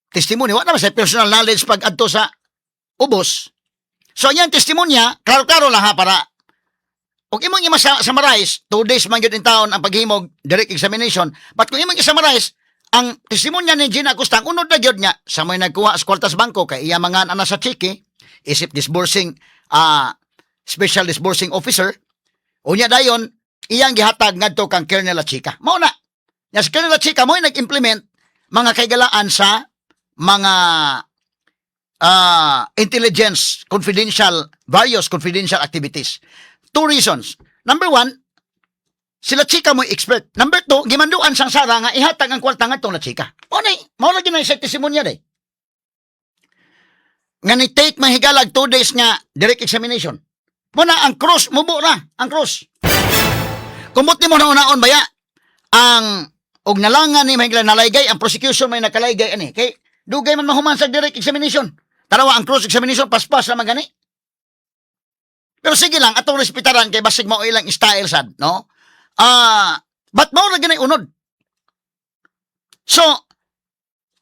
testimony. Wa naman sa personal knowledge pag adto sa ubos. So ang iyang testimonya, klaro-klaro lang ha para kung imong i-summarize, 2 days man yun in taon ang paghimog, direct examination. But kung imong i-summarize, ang testimonya ni Gina Acosta, ang unod na yun niya, sa may nagkuha sa kwartas bangko, kay iya mga ana sa chiki, isip disbursing, special disbursing officer, unya dayon, iyang gihatag ngadto kang Colonel La Chica. Mao na. Ya si Colonel La Chica mo nag-implement mga kaigalaan sa mga intelligence, various confidential activities. 2 reasons. Number 1, sila chika mo expert. Number 2, gimanduan sang Sara nga ihatag ang kwarta ngadtong La Chica. Mao na ginay sa testimonya day. Nga ni take mahigalag 2 days nga direct examination. Muna ang cross mubo na, ang cross. Kumot ni mo na unaon baya ang og nalangan ni mahigla nalaygay ang prosecution may nakalaygay ani kay dugay man mahuman sa direct examination. Tarawa ang cross examination paspas na magani. Pero sige lang, atong respetaran kay basig mao ilang style sad, no? But mao ra ginay unod. So,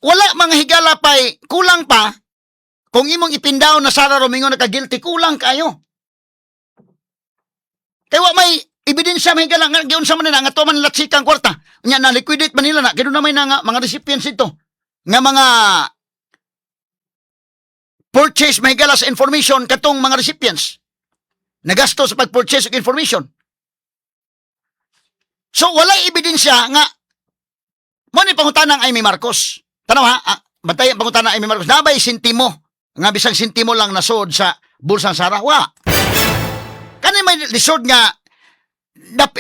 wala mga higala pa'y kulang pa kung imong ipindaw na Sara Romingo naka-guilty, kulang kayo. Kaya wa may ebidensya may higala nga giunsa man nila nga to man La Chica ang kwarta. Nya na liquidate man nila na kay na may nga mga recipients ito. Nga mga purchase may higala sa information katong mga recipients. Nagasto sa pag-purchase of information. So, walay ebidensya nga mo ni pangutanang Amy Marcos. Tanaw ha, bantay ang pangutanang Amy Marcos. Nabay sintimo, nga bisang sintimo lang nasod sa bulsang Sara. Wa. Kani may lisod nga,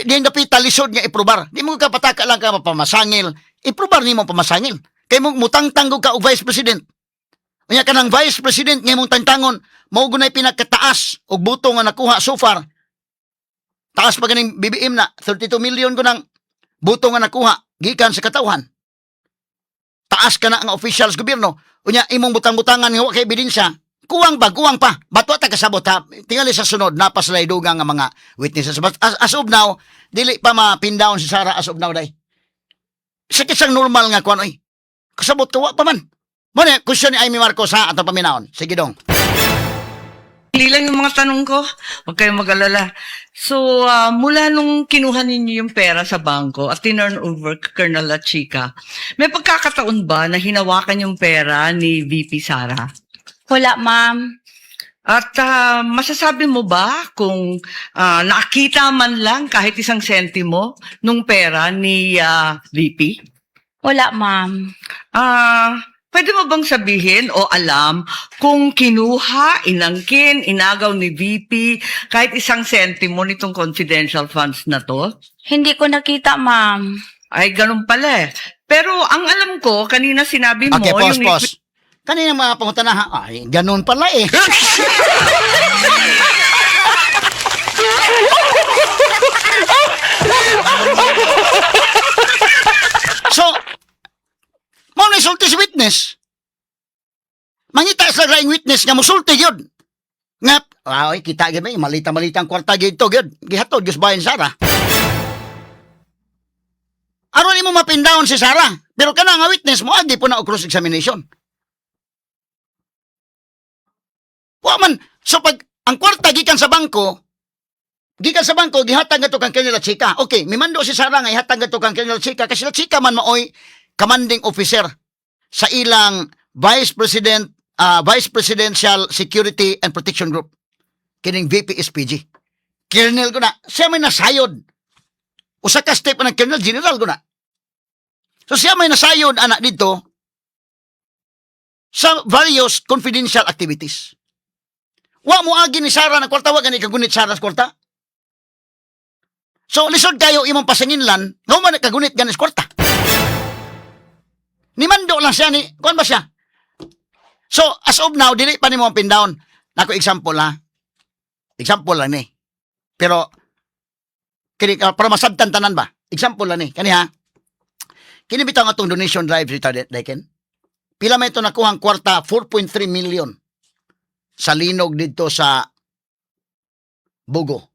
di napita lisod nga iprobar. Di mo kapataka lang ka mapamasangil. Iprobar ni mo pamasangil. Kay mo mutangtang ka o Vice President. Unya ka ng Vice President nga mong tangtangon, mao gunay pinakataas og buto nga nakuha so far. Taas pa ganing BBM na 32 million ko ng buto nga nakuha gikan sa katawhan. Taas ka na ang officials gobyerno. Unya imong butang-butangan nga wa kay ebidensya. Kuwang pa. Bato ta kasabot ha. Tingali sa sunod napaslay dugang nga mga witnesses. But as of now, dili pa mapindown si Sara as of now day. Sakit sang normal nga kuan oy. Kasabot ka wa pa man. Muna, question ni Amy Marcos ha, atong paminaon. Sige dong.
Hindi lang yung mga tanong ko. Huwag kayong mag-alala. So, mula nung kinuha ninyo yung pera sa bangko at tinurn over kay Colonel La Chica, may pagkakataon ba na hinawakan yung pera ni VP Sara?
Wala, ma'am.
At masasabi mo ba kung nakita man lang kahit isang sentimo nung pera ni VP?
Wala, ma'am.
Pwede mo bang sabihin o alam kung kinuha, inangkin, inagaw ni VP kahit isang sentimo nitong confidential funds na to?
Hindi ko nakita, ma'am.
Ay, ganun pala eh. Pero ang alam ko, kanina sinabi mo...
Okay, pause,
yung
pause. Kanina mga pangutana ha, ay, ganun pala eh. So, mao na sulti si witness. Mangita sa raing witness nga musulti gyud. Nga, ay kita gyud may malita-malita ang kwarta gyud to gyud. Gihatod gyud bayan Sara. Aron imo mapindawon si Sara, pero kana nga witness mo agi po na og cross examination. Wa man, so pag ang kwarta gikan sa bangko gihatag ato kang Colonel La Chica. Okay, mimando si Sara nga ihatag ato kang Colonel La Chica kasi La Chica man maoy commanding officer sa ilang Vice Presidential Security and Protection Group. Kining VP SPG. Colonel ko na. Siya may nasayod. Usa ka step ng Colonel General ko na. So siya may nasayod anak dito. sa various confidential activities. Wa mo agi ni Sara na kwarta, wa gani kagunit Sara sa kwarta. So, lisod kayo imong pasanginlan, nga man kagunit ganis kwarta. Ni Mando lang siya, kuan ba siya? So, as of now, dili pa ni mo pin down. Nako example ha. Example lang ni. Pero, para masabtan tanan ba? Example lang ni. Kani ha. Kini bitaw nga itong donation drive dito, Deken. Pila may ito nakuhang kwarta, 4.3 million sa linog dito sa Bugo.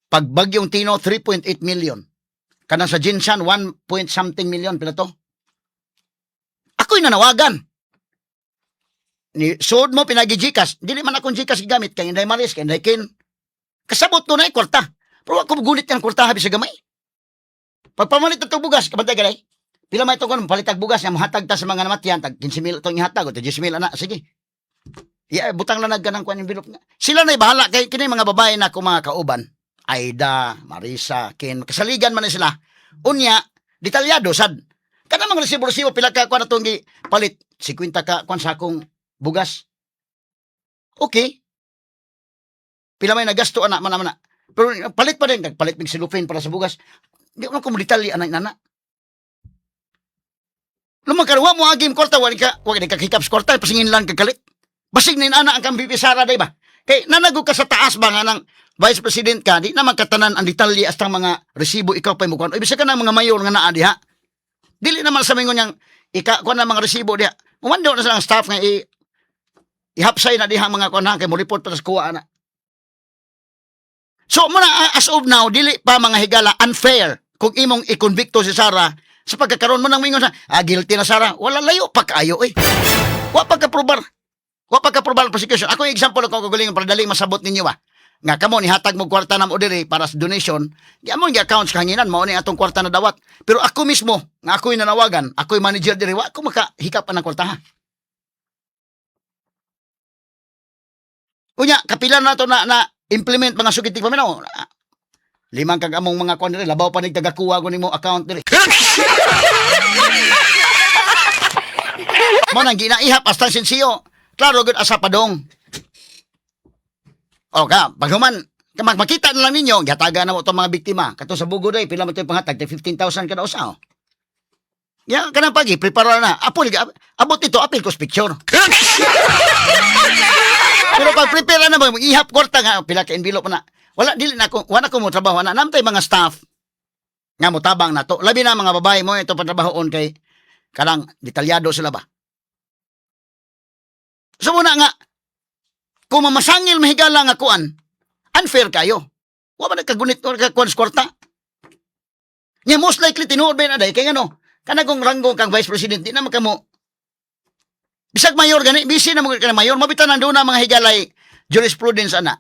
Pag Bagyong Tino, 3.8 million. Kanang sa Jinsan, 1 point something million. Pila to? Ako'y nanawagan. Suod mo, pinagi-Gcash. Dili man akong Gcash gamit. Kaya Inday Maris, kaya Inday Kin. Kasabot ko na kwarta. Pero ako gulit ng kwarta habis sa gamay. Pagpamalit na itong bugas, kabantay ka day. Pila may ito ko, palitag bugas, yung mahatag ta sa mga namatyan, tag 15,000 itong ihatag, o 10,000 na, sige. Butang lang nagganang kuan yung bilog na. Sila na'y bahala, kay kini mga babae na ako mga kauban. Aida, Marisa, Ken, kasaligan man na sila. Unya, detalyado, sad. Kana mga resibo-resibo, pila ka kuan na itong palit, 50 ka kuan sa akong bugas. Okay. Pila may nagasto, anak, mana. Pero palit pa din, palit mig silupin para sa bugas. Hindi ko na detalye, anak nana. Lumakaruha mo agim kwarta, wag ka hikaps kwarta, pasingin lang kagalit. Basig na inana ang kang bipisara, day ba? Kay nanagog ka sa taas ba nga ng Vice President ka, di naman katanan ang detalye astang mga resibo ikaw pa imukuan. Ibig ka ng mga mayor nga naa diha. Dili naman sa mingon yang kuan na mga resibo diha. Umando na sa staff nga ihapsay na diha mga kuan kay mo report pa sa kuha na. So muna as of now dili pa mga higala unfair kung imong ikonbikto si Sara sa pagkakaroon mo nang mingon sa guilty na Sara. Wala layo pa kayo Wa pagka-probar. Wa pagka-probar prosecution. Ako yung example ko kagaling para daling masabot ninyo ba. Nga kamo ni hatag mo kwarta na mo diri para sa donation, di amon gi accounts kanginan mao ni atong kwarta na dawat. Pero ako mismo, nga ako'y nanawagan, ako'y manager diri, wa ako makahikap ang kwarta ha. Unya, kapila na to na implement mga sugitig paminaw. 5 kag among mga kuan diri, labaw pa nig tagakuha ko nimo account diri. Mo nang ginaihap hasta sensiyo. Klaro gud asa padong. O ka, paghuman, makita na lang ninyo, gataga na mo itong mga biktima. Kato sa Bugo day, pila mo ito yung panghatag, 15,000 kada usa. Yan, kanang pagi, prepare na. Abot ito, apil ko sa picture. Pero pag prepare na ba, ihap kwarta nga, pila ka envelope na. Wala ko mo trabaho na. Namtay mga staff, nga mo tabang na to. Labi na mga babae mo, ito patrabahoon kay, kanang detalyado sila ba. So muna nga, kung mamasangil mahigala nga kuan, unfair kayo. Wa man nagkagunit or kakuan sa kwarta. Nya most likely tinuod ba na day kay ngano? Kanagong ranggong kang vice president di na makamo. Bisag mayor gani, busy na mo kana mayor, mabitan nandoon na mga higalay jurisprudence ana.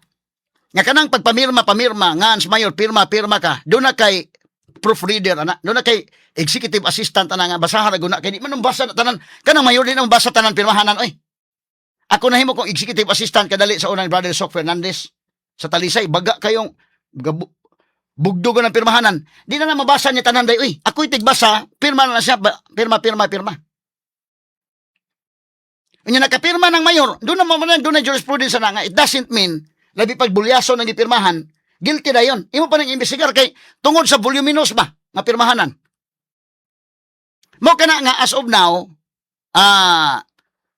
Nga kanang pamirma nga sa mayor pirma ka. Doon na kay proofreader ana. Doon na kay executive assistant ana nga basahan na guna kay di man basa tanan. Kanang mayor din ang basa tanan pirmahanan oy. Ako nahimo kong executive assistant kadali sa unang brother Sok Fernandez sa Talisay. Baga kayong bugdo ng pirmahanan. Di na mabasa niya tanan day. Uy, ako'y tigbasa, pirma na siya. Pirma. Unya nakapirma ng mayor, doon na jurisprudence na nga. It doesn't mean, labi pag bulyaso ng ipirmahan, guilty na yun. Imo pa nang imbestigar kay tungod sa voluminous ba, nga pirmahanan. Mo ka na nga as of now,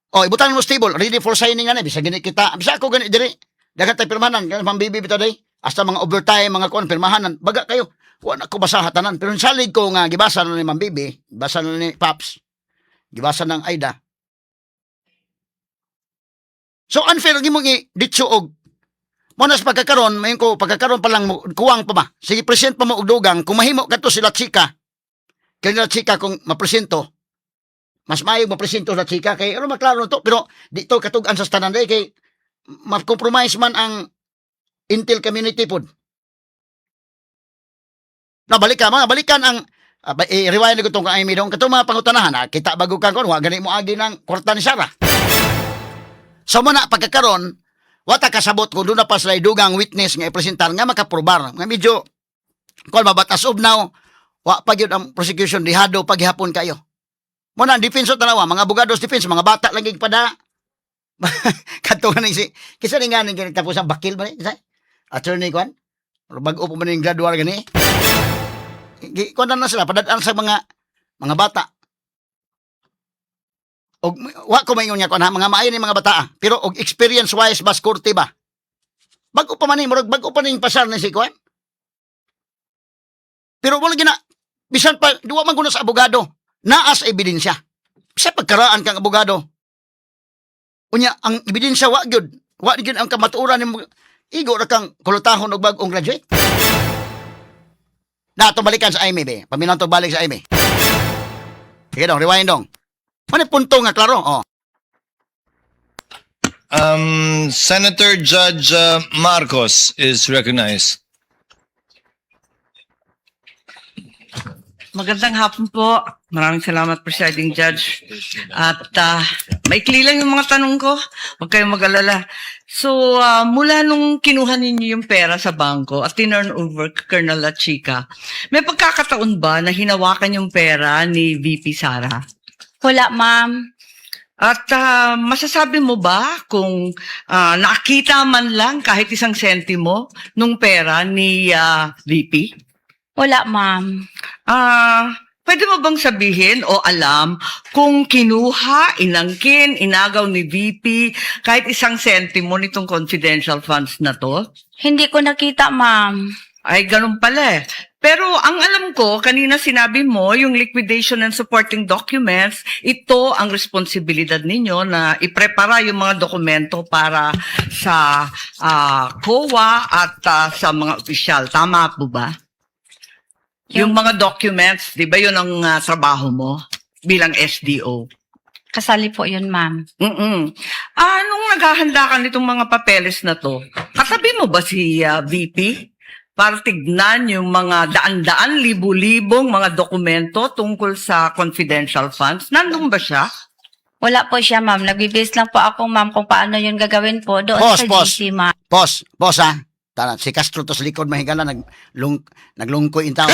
ibutan mo stable, ready for signing na bisa gani kita. Bisa ako gani diri. Dagan tay pirmahanan, kan pambibi bitaw day. Hasta mga overtime, mga kuan pirmahanan. Baga kayo, wala ko basaha tanan. Pero salig ko nga gibasa na ni Mambibi, gibasa na ni Paps, gibasa ng Aida. So unfair gimo ditso og monas pagkakaron, mayon ko pagkakaron pa lang kuwang pa ba. Sige present pa mo og dugang kung mahimo kadto sila chika. Kaya chika kung mapresento. Mas maayong mapresento sa chika kay ano maklaro to pero dito katugan sa standard kay ma-compromise man ang Intel community pod. Balikan ang rewind ko tong kay midong katong mga pangutanahan kita bago kang kon wa gani mo agi ng kwarta ni Sara. So muna pagkakaron wata kasabot kung doon na pa sila dugang witness nga ipresentar nga makaprobar nga medyo kung mabatas of now wa pa gyud ang prosecution dihado paghihapon kayo. Mo na defense tanawa, mga abogados defense, mga bata lagi pada. Katungan ni si kisa ni nga ning tapos ang bakil ba ni? Attorney kwan? Or bago pa man yung graduar gani? Kwan na sila padadaan sa mga bata. Og wa ko maingon niya kwan ha, mga maayo ni mga bata. Pero og experience wise bas korte ba? Bago pa man ni murag bago pa ning pasar ni si kwan. Pero wala gina bisan pa duwa man kuno sa abogado. Naa sa ebidensya. Sa pagkaraan kang abogado. Unya ang ebidensya wa gyud. Wa gyud ang kamatuoran nimo. Igo ra kang kulutahon og bag-ong graduate. Na to balikan sa IME be. Paminaw to balik sa IME. Sige dong, rewind dong. Ano punto nga klaro? Oh.
Senator Judge Marcos is recognized.
Magandang hapon po. Maraming salamat, Presiding Judge. At maikli lang yung mga tanong ko. Huwag kayong mag-alala. So, mula nung kinuha ninyo yung pera sa bangko at tinurn over kay Colonel La Chica, may pagkakataon ba na hinawakan yung pera ni VP Sara?
Wala, ma'am.
At masasabi mo ba kung nakita man lang kahit isang sentimo nung pera ni VP?
Wala, ma'am.
Pwede mo bang sabihin o alam kung kinuha, inangkin, inagaw ni VP kahit isang sentimo nitong confidential funds na to?
Hindi ko nakita, ma'am.
Ay, ganun pala eh. Pero ang alam ko, kanina sinabi mo, yung liquidation and supporting documents, ito ang responsibilidad ninyo na iprepara yung mga dokumento para sa COA at sa mga opisyal. Tama po ba? Yung mga documents, di ba yun ang trabaho mo bilang SDO?
Kasali po yun, ma'am.
Nung naghahanda ka nitong mga papeles na to, katabi mo ba si VP? Para tignan yung mga daan-daan, libu-libong mga dokumento tungkol sa confidential funds. Nandun ba siya?
Wala po siya, ma'am. Nagbibis lang po ako, ma'am, kung paano yun gagawin po doon sa GC, ma'am.
Pos ha. Tara, si Castro to sa likod mahigala naglungkoy in tao.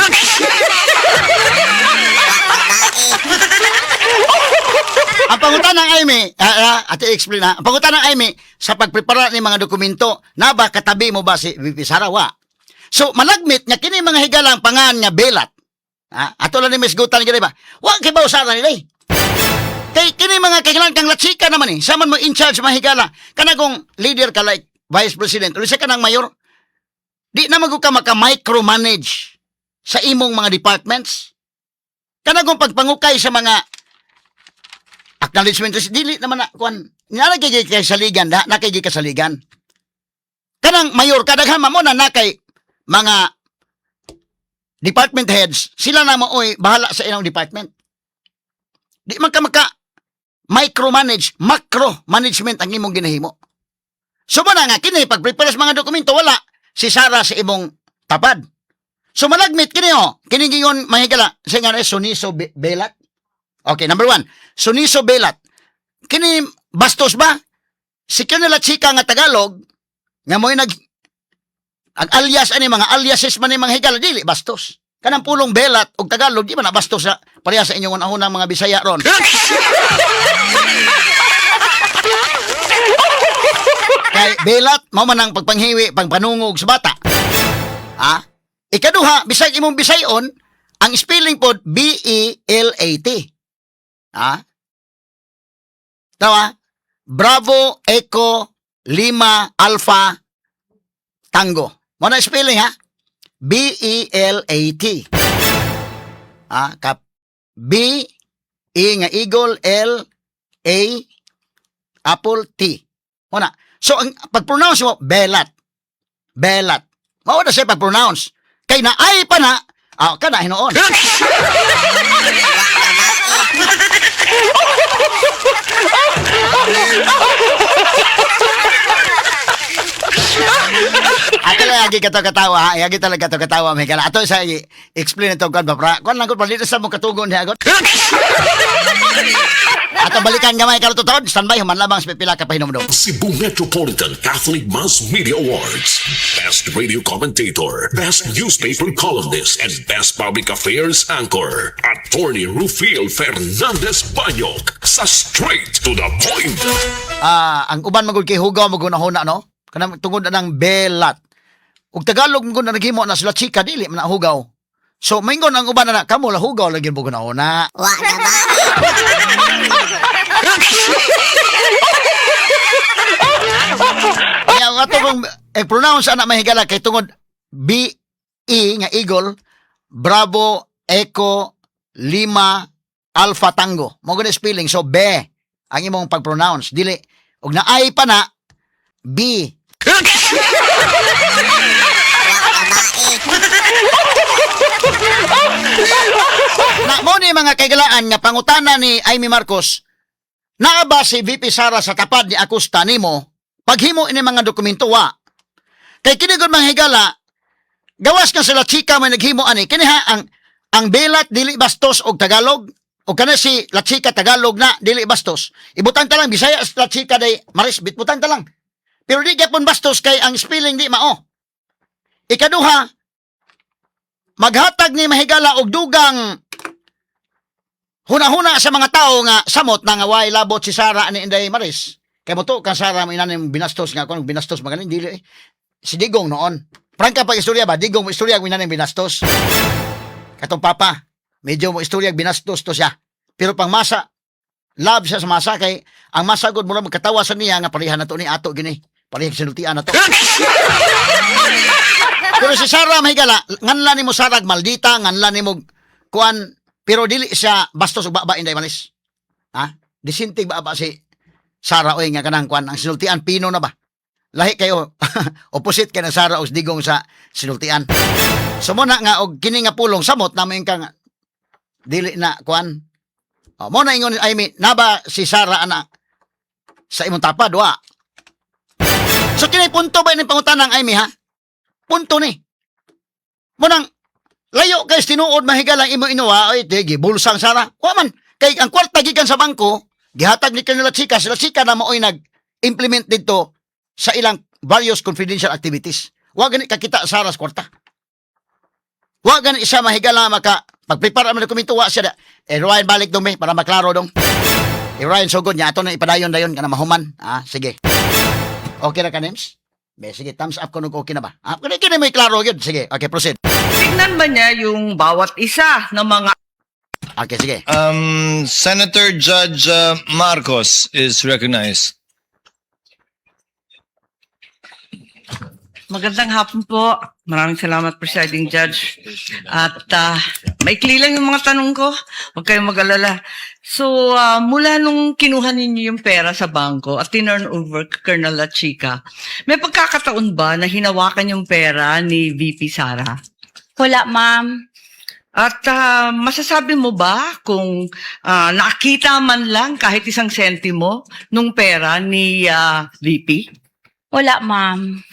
Ang pangutan ng IME, ate explain na. Ang pangutan ng IME sa pagprepara ng mga dokumento, na ba katabi mo ba si VP Sarawa? So malagmit nga kini mga higalang pangan nga belat. Ato lang ni misgutan gid ba? Wa kay ba usaran nila. Kay kini mga kailangan kang latsika naman Saman mo in charge mga higala. Kanagong leader ka like vice president, ulit ka ng mayor. Di na ka maka-micromanage sa imong mga departments. Kanagong pagpangukay sa mga acknowledgement, dili naman na, nalagay kay saligan, nakay kasaligan. Kanang mayor, kadaghan mo na nakay mga department heads, sila na maoy bahala sa ilang department. Di man ka micromanage, macro management ang imong ginahimo. So man nga kini pag-prepare sa mga dokumento wala si Sara sa imong tapad. So malagmit kini kini gingon mahigala sa nga Suniso Belat. Okay, number 1, Suniso Belat. Kini bastos ba? Si kanila chika nga Tagalog nga mo'y ang alias ani mga aliases man ni mga higala dili bastos. Kanang pulong Belat og Tagalog di man na bastos sa pareha sa inyong unang mga Bisaya ron. Kay Belat mao man ang pagpanghiwi pagpanungog sa bata. Ikaduha bisag imong Bisayon ang spelling pod BELAT. Tawa Bravo Echo Lima Alpha Tango. Mo na spelling BELAT. Kap B E nga Eagle L A Apple T. Mo na. So ang pag-pronounce mo Belat. Belat. Mao na siya pag-pronounce. Kay na ay pa na kana hinoon. Ato lang lagi katawa, lagi talaga katawa may kala. Ato sa explain ito kan ba? Kuan lang ko palit sa mo katugon niya agot. Ato balikan gamay karon tutod, standby human lamang sa pipila ka pahinumdum.
Cebu Metropolitan Catholic Mass Media Awards. Best Radio Commentator, Best Newspaper Columnist, and Best Public Affairs Anchor. Attorney Rufil Fernandez Banyok sa Straight to the Point.
Ang uban magud kay hugaw magunahuna no. Kanang tungod na ng belat. Ug Tagalog magud na naghimo na sila chika dili man na hugaw. So maingon ang uban na kamo la hugaw lagi magunahuna. Kaya ato kong pronounce anak mahigala kay tungod B-E nga Eagle, Bravo, Echo, Lima, Alpha Tango. Mo gud spelling so be ang imong pag-pronounce dili ug naay pa na B. Na mo ni mga kaigalaan nga pangutana ni Amy Marcos. Naa ba si VP Sara sa tapad ni Acosta nimo paghimo ini mga dokumento wa? Kay kini gud mga higala gawas ka sila chika may naghimo ani kini ha ang belat dili bastos og Tagalog o kana si la chika Tagalog na dili bastos. Ibutang ta lang Bisaya la chika day Maris bitbutang ta lang. Pero di gyapon bastos kay ang spelling di mao. Ikaduha, maghatag ni mahigala og dugang huna-huna sa mga tao nga samot na nga way labot si Sara ani Inday Maris. Kay mo to kan Sara may inanim binastos nga kun binastos magaling dili si Digong noon. Prangka pa istorya ba Digong mo istorya ang inanim binastos. Katong papa, medyo mo istorya binastos to siya. Pero pang masa love siya sa masa kay ang masa gud mo na magkatawa sa niya nga pareha na to ni ato gini. Pareha sinultian na to. Pero si Sara mahigala, nganla nimo Sara maldita, nganla nimo kuan, pero dili siya bastos ug baba Inday Maris. Ha? Disintig ba si Sara oy nga kanang kuan ang sinultian pino na ba? Lahi kayo opposite kay na Sara ug Digong sa sinultian. So mo na nga og kini nga pulong samot namin kang dili na kuan. Mo na ingon I mean naba si Sara ana sa imong tapad wa. So kini punto ba ni pangutanang Amy ha? Punto ni. Munang layo kay tinuod mahigalang imo inuwa ay tigi bulsang Sara. Wa man kay ang kwarta gikan sa bangko gihatag ni kanila chika sila chika na maoy nag-implement dito sa ilang various confidential activities. Wa gani kakita Sara sa kwarta. Wa gani siya mahigala maka pagprepare man dokumento wa siya da. Ryan balik dong para maklaro dong. Ryan sugod niya ato na ipadayon-dayon kana mahuman. Sige. Okay ra ka Nems? Be, sige, thumbs up ko nung okay na ba? Kini may klaro yun. Sige, okay, proceed.
Tignan ba niya yung bawat isa ng mga
Okay, sige.
Senator Judge Marcos is recognized.
Magandang hapon po. Maraming salamat, Presiding Judge. At maikli lang yung mga tanong ko. Huwag kayong mag-alala. So, mula nung kinuha ninyo yung pera sa bangko at tinurn over kay Colonel La Chica, may pagkakataon ba na hinawakan yung pera ni VP Sara?
Wala, ma'am.
At masasabi mo ba kung nakita man lang kahit isang sentimo nung pera ni VP?
Wala, ma'am.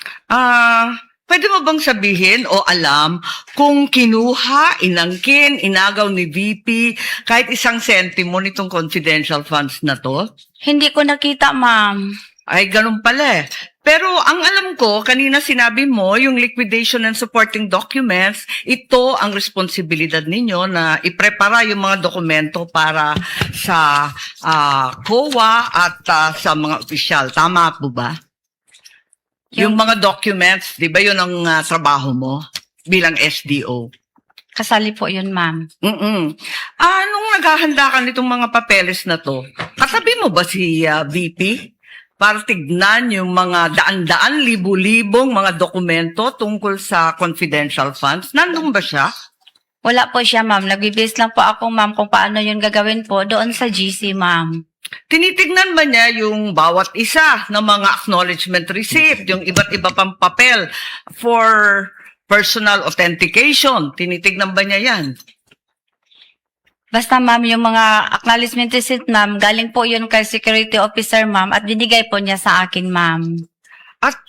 Pwede mo bang sabihin o alam kung kinuha, inangkin, inagaw ni VP kahit isang sentimo nitong confidential funds na to?
Hindi ko nakita, ma'am.
Ay, ganun pala eh. Pero ang alam ko, kanina sinabi mo, yung liquidation and supporting documents, ito ang responsibilidad ninyo na iprepara yung mga dokumento para sa COA at sa mga opisyal. Tama po ba? Yung mga documents, di ba yun ang trabaho mo bilang SDO?
Kasali po yun, ma'am.
Nung naghahanda ka nitong mga papeles na to, katabi mo ba si VP? Para tignan yung mga daan-daan, libu-libong mga dokumento tungkol sa confidential funds. Nandun ba siya?
Wala po siya, ma'am. Nag-base lang po ako, ma'am, kung paano yun gagawin po doon sa GC, ma'am.
Tinitignan ba niya yung bawat isa ng mga acknowledgement receipt, yung iba't iba pang papel for personal authentication? Tinitignan ba niya yan?
Basta, ma'am, yung mga acknowledgement receipt, ma'am, galing po yun kay security officer, ma'am, at binigay po niya sa akin, ma'am.
At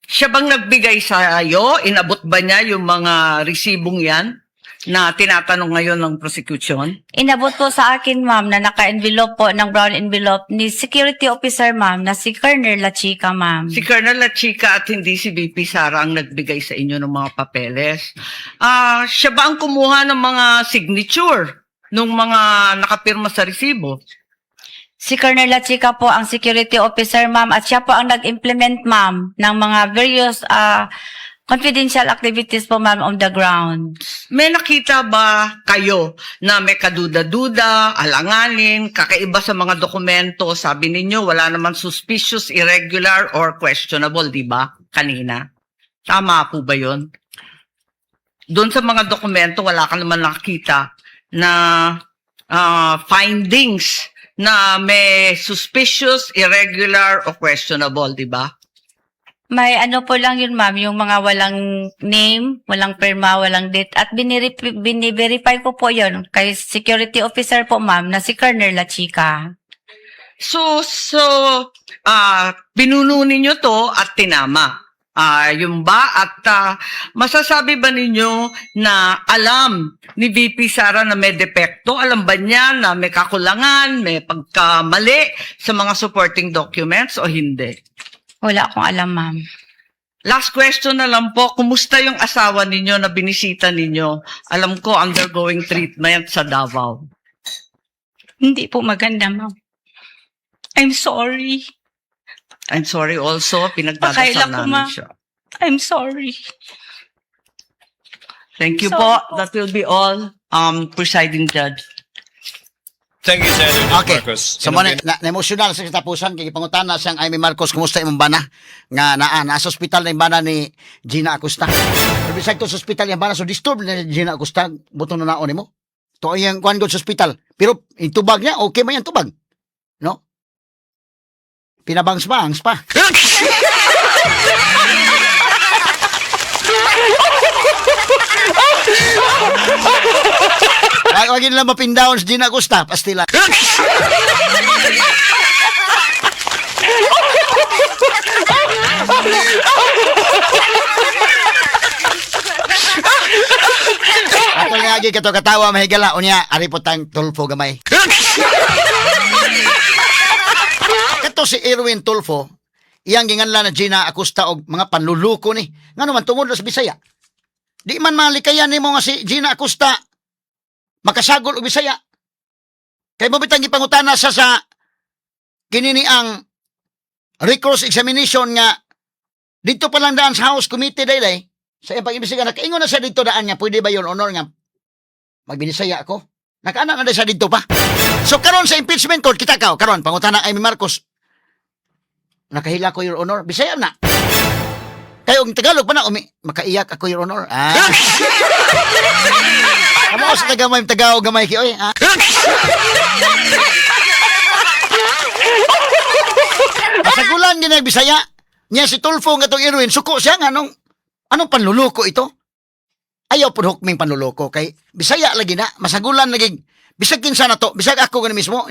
siya bang nagbigay sa iyo? Inabot ba niya yung mga resibong yan? na tinatanong ngayon ng prosecution?
Inabot po sa akin, ma'am, na naka-envelope po ng brown envelope ni security officer, ma'am, na si Colonel La Chica, ma'am.
Si Colonel La Chica at hindi si VP Sara ang nagbigay sa inyo ng mga papeles. Siya ba ang kumuha ng mga signature ng mga nakapirma sa resibo?
Si Colonel La Chica po ang security officer, ma'am, at siya po ang nag-implement, ma'am, ng mga various confidential activities po, ma'am, on the ground.
May nakita ba kayo na may kaduda-duda, alanganin, kakaiba sa mga dokumento? Sabi ninyo, wala naman suspicious, irregular, or questionable, di ba? Kanina. Tama po ba yun? Doon sa mga dokumento, wala ka naman nakita na findings na may suspicious, irregular, or questionable, di ba?
May ano po lang yun, ma'am, yung mga walang name, walang perma, walang date, at biniverify ko po yun kay security officer po, ma'am, na si Colonel La Chica.
So, pinuno ninyo to at tinama. Yung ba? At masasabi ba ninyo na alam ni VP Sara na may depekto? Alam ba niya na may kakulangan, may pagkamali sa mga supporting documents o hindi?
Wala akong alam, ma'am.
Last question na lang po, kumusta yung asawa ninyo na binisita ninyo? Alam ko, undergoing treatment sa Davao.
Hindi po maganda, ma'am. I'm sorry.
I'm sorry also, pinagdadasal
Pakaila ko,
namin
ma'am.
siya.
I'm sorry.
Thank you
Sorry
po.
po.
That will be all, presiding judge.
Thank you, Senator
Okay.
Marcos.
So mo na emotional sa katapusan kay pangutana siyang Amy Marcos kumusta imong bana nga nasa ospital na yung bana ni Gina Acosta. Pero bisag to sa ospital yung bana so disturb na ni Gina Acosta buto na naon nimo. To ang kuan gud sa ospital. Pero yung tubag niya okay man yung tubag. No? Pinabangs pa, pa. Ay, wag nila mapindawon sa Gina Acosta, pastila. Ato nga lagi kato katawa mahigala unya ari po tang Tulfo gamay. Kato si Erwin Tulfo, iyang ginganlan na Gina Acosta og mga panluluko ni. Ngano man tungod sa Bisaya. Di man malikayan nimo nga si Gina Acosta makasagol og Bisaya. Kay mo bitang gipangutana sa kinini ang recourse examination nga dito pa lang daan sa House Committee dayday sa iyang pag-imbestiga nakaingon na siya dito daan nga pwede ba yon honor nga magbinisaya ako. Nakaana na siya dito pa. So karon sa impeachment court kita karon pangutana Amy Marcos. Nakahila ko your honor. Bisaya na. Kayo ang Tagalog pa na makaiyak ako your honor. Amo sa tagamay Tagalog gamay ki oy. Masagulan din ang Bisaya. Nya si Tulfo nga tong Erwin suko siya nga anong panluloko ito? Ayaw po hukming panluloko kay Bisaya lagi na masagulan lagi bisag kinsa na to bisag ako gani mismo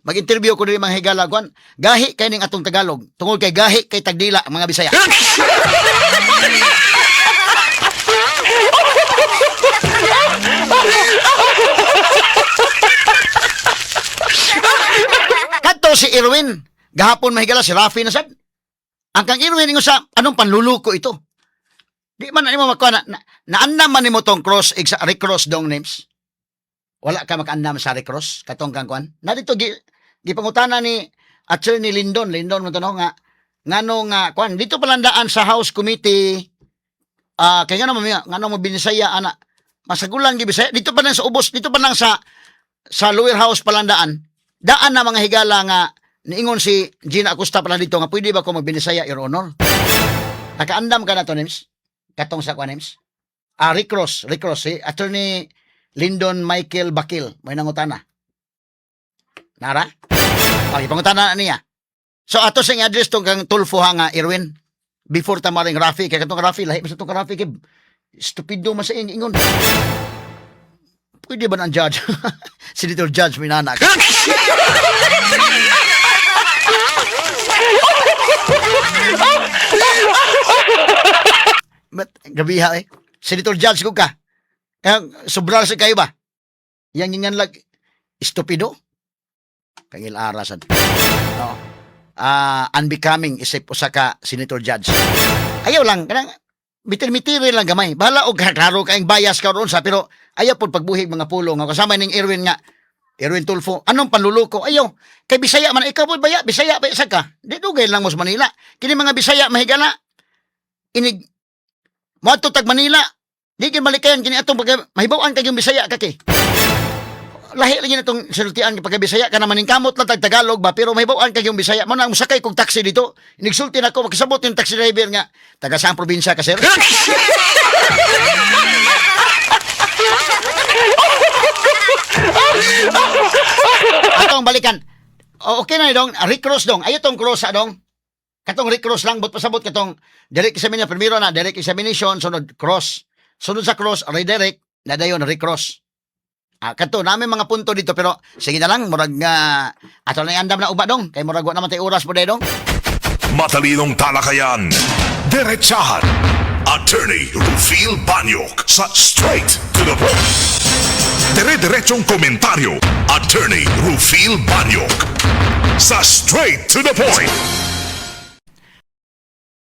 mag-interview ko diri mga higala kwan gahi kay ning atong Tagalog tungod kay gahi kay tagdila mga Bisaya. Kadto si Erwin gahapon mahigala si Rafi na sad. Ang kang Erwin ingon sa anong panluluko ito? Di man nimo makuha naandam man nimo tong recross dong names. Wala ka makaandam sa recross katong kang kwan. Na dito gipangutana ni Attorney Lindon mo tanong nga ngano nga kwan dito palandaan sa House Committee kay ngano mo binisaya ana masagulan gi Bisaya dito pa lang sa ubos dito pa lang sa lower house palandaan daan na mga higala nga niingon si Gina Acosta pala dito nga pwede ba ko magbinisaya your honor. Nakaandam ka na to names katong sa kwan names recross si Attorney Lindon Michael Bakil may nangutana nara pangutana niya. So ato sing address tong kang Tulfo nga Erwin before tamaring Rafi kay katong Rafi lahi sa tong Rafi kay stupido man sa ingon. Pwede ba ng judge? Senator Judge minana ka. But gabi ha Senator Judge ko ka. Sobra sa kayo ba? Yang ingan lag estupido. Kangil arasan. No. Unbecoming isip usa ka senator judge. Ayaw lang kanang bitir-mitiri lang gamay. Bahala og klaro kaayong bias ka ron sa pero ayaw pod pagbuhig mga pulo nga kasama ning Erwin Tulfo. Anong panluluko? Ayaw. Kay Bisaya man ikaw pod baya, Bisaya ba sa ka? Di dugay lang mo sa Manila. Kini mga Bisaya mahigala. Inig mo tag Manila. Di gyud malikayan kini atong pag mahibaw-an kay yung Bisaya kaki. Lahi lang yun itong sultian pagka Bisaya ka naman ng kamot lang tag Tagalog ba pero mahibaw-an kay yung Bisaya mo na musakay kong taxi dito inigsulti na ako makasabot yung taxi driver nga taga saang probinsya ka sir. Atong balikan okay na dong recross dong ayo tong cross dong katong recross lang but pasabot katong direct examination primero na direct examination sunod cross sunod sa cross redirect na dayon recross. Kato namin mga punto dito pero sige na lang murag nga ato na andam na uba dong kay murag wa naman tay oras po dong.
Matalinong talakayan, diretsahan. Attorney Rufil Banyok sa Straight to the Point. Dire-diretsong komentaryo, Attorney Rufil Banyok sa Straight to the Point.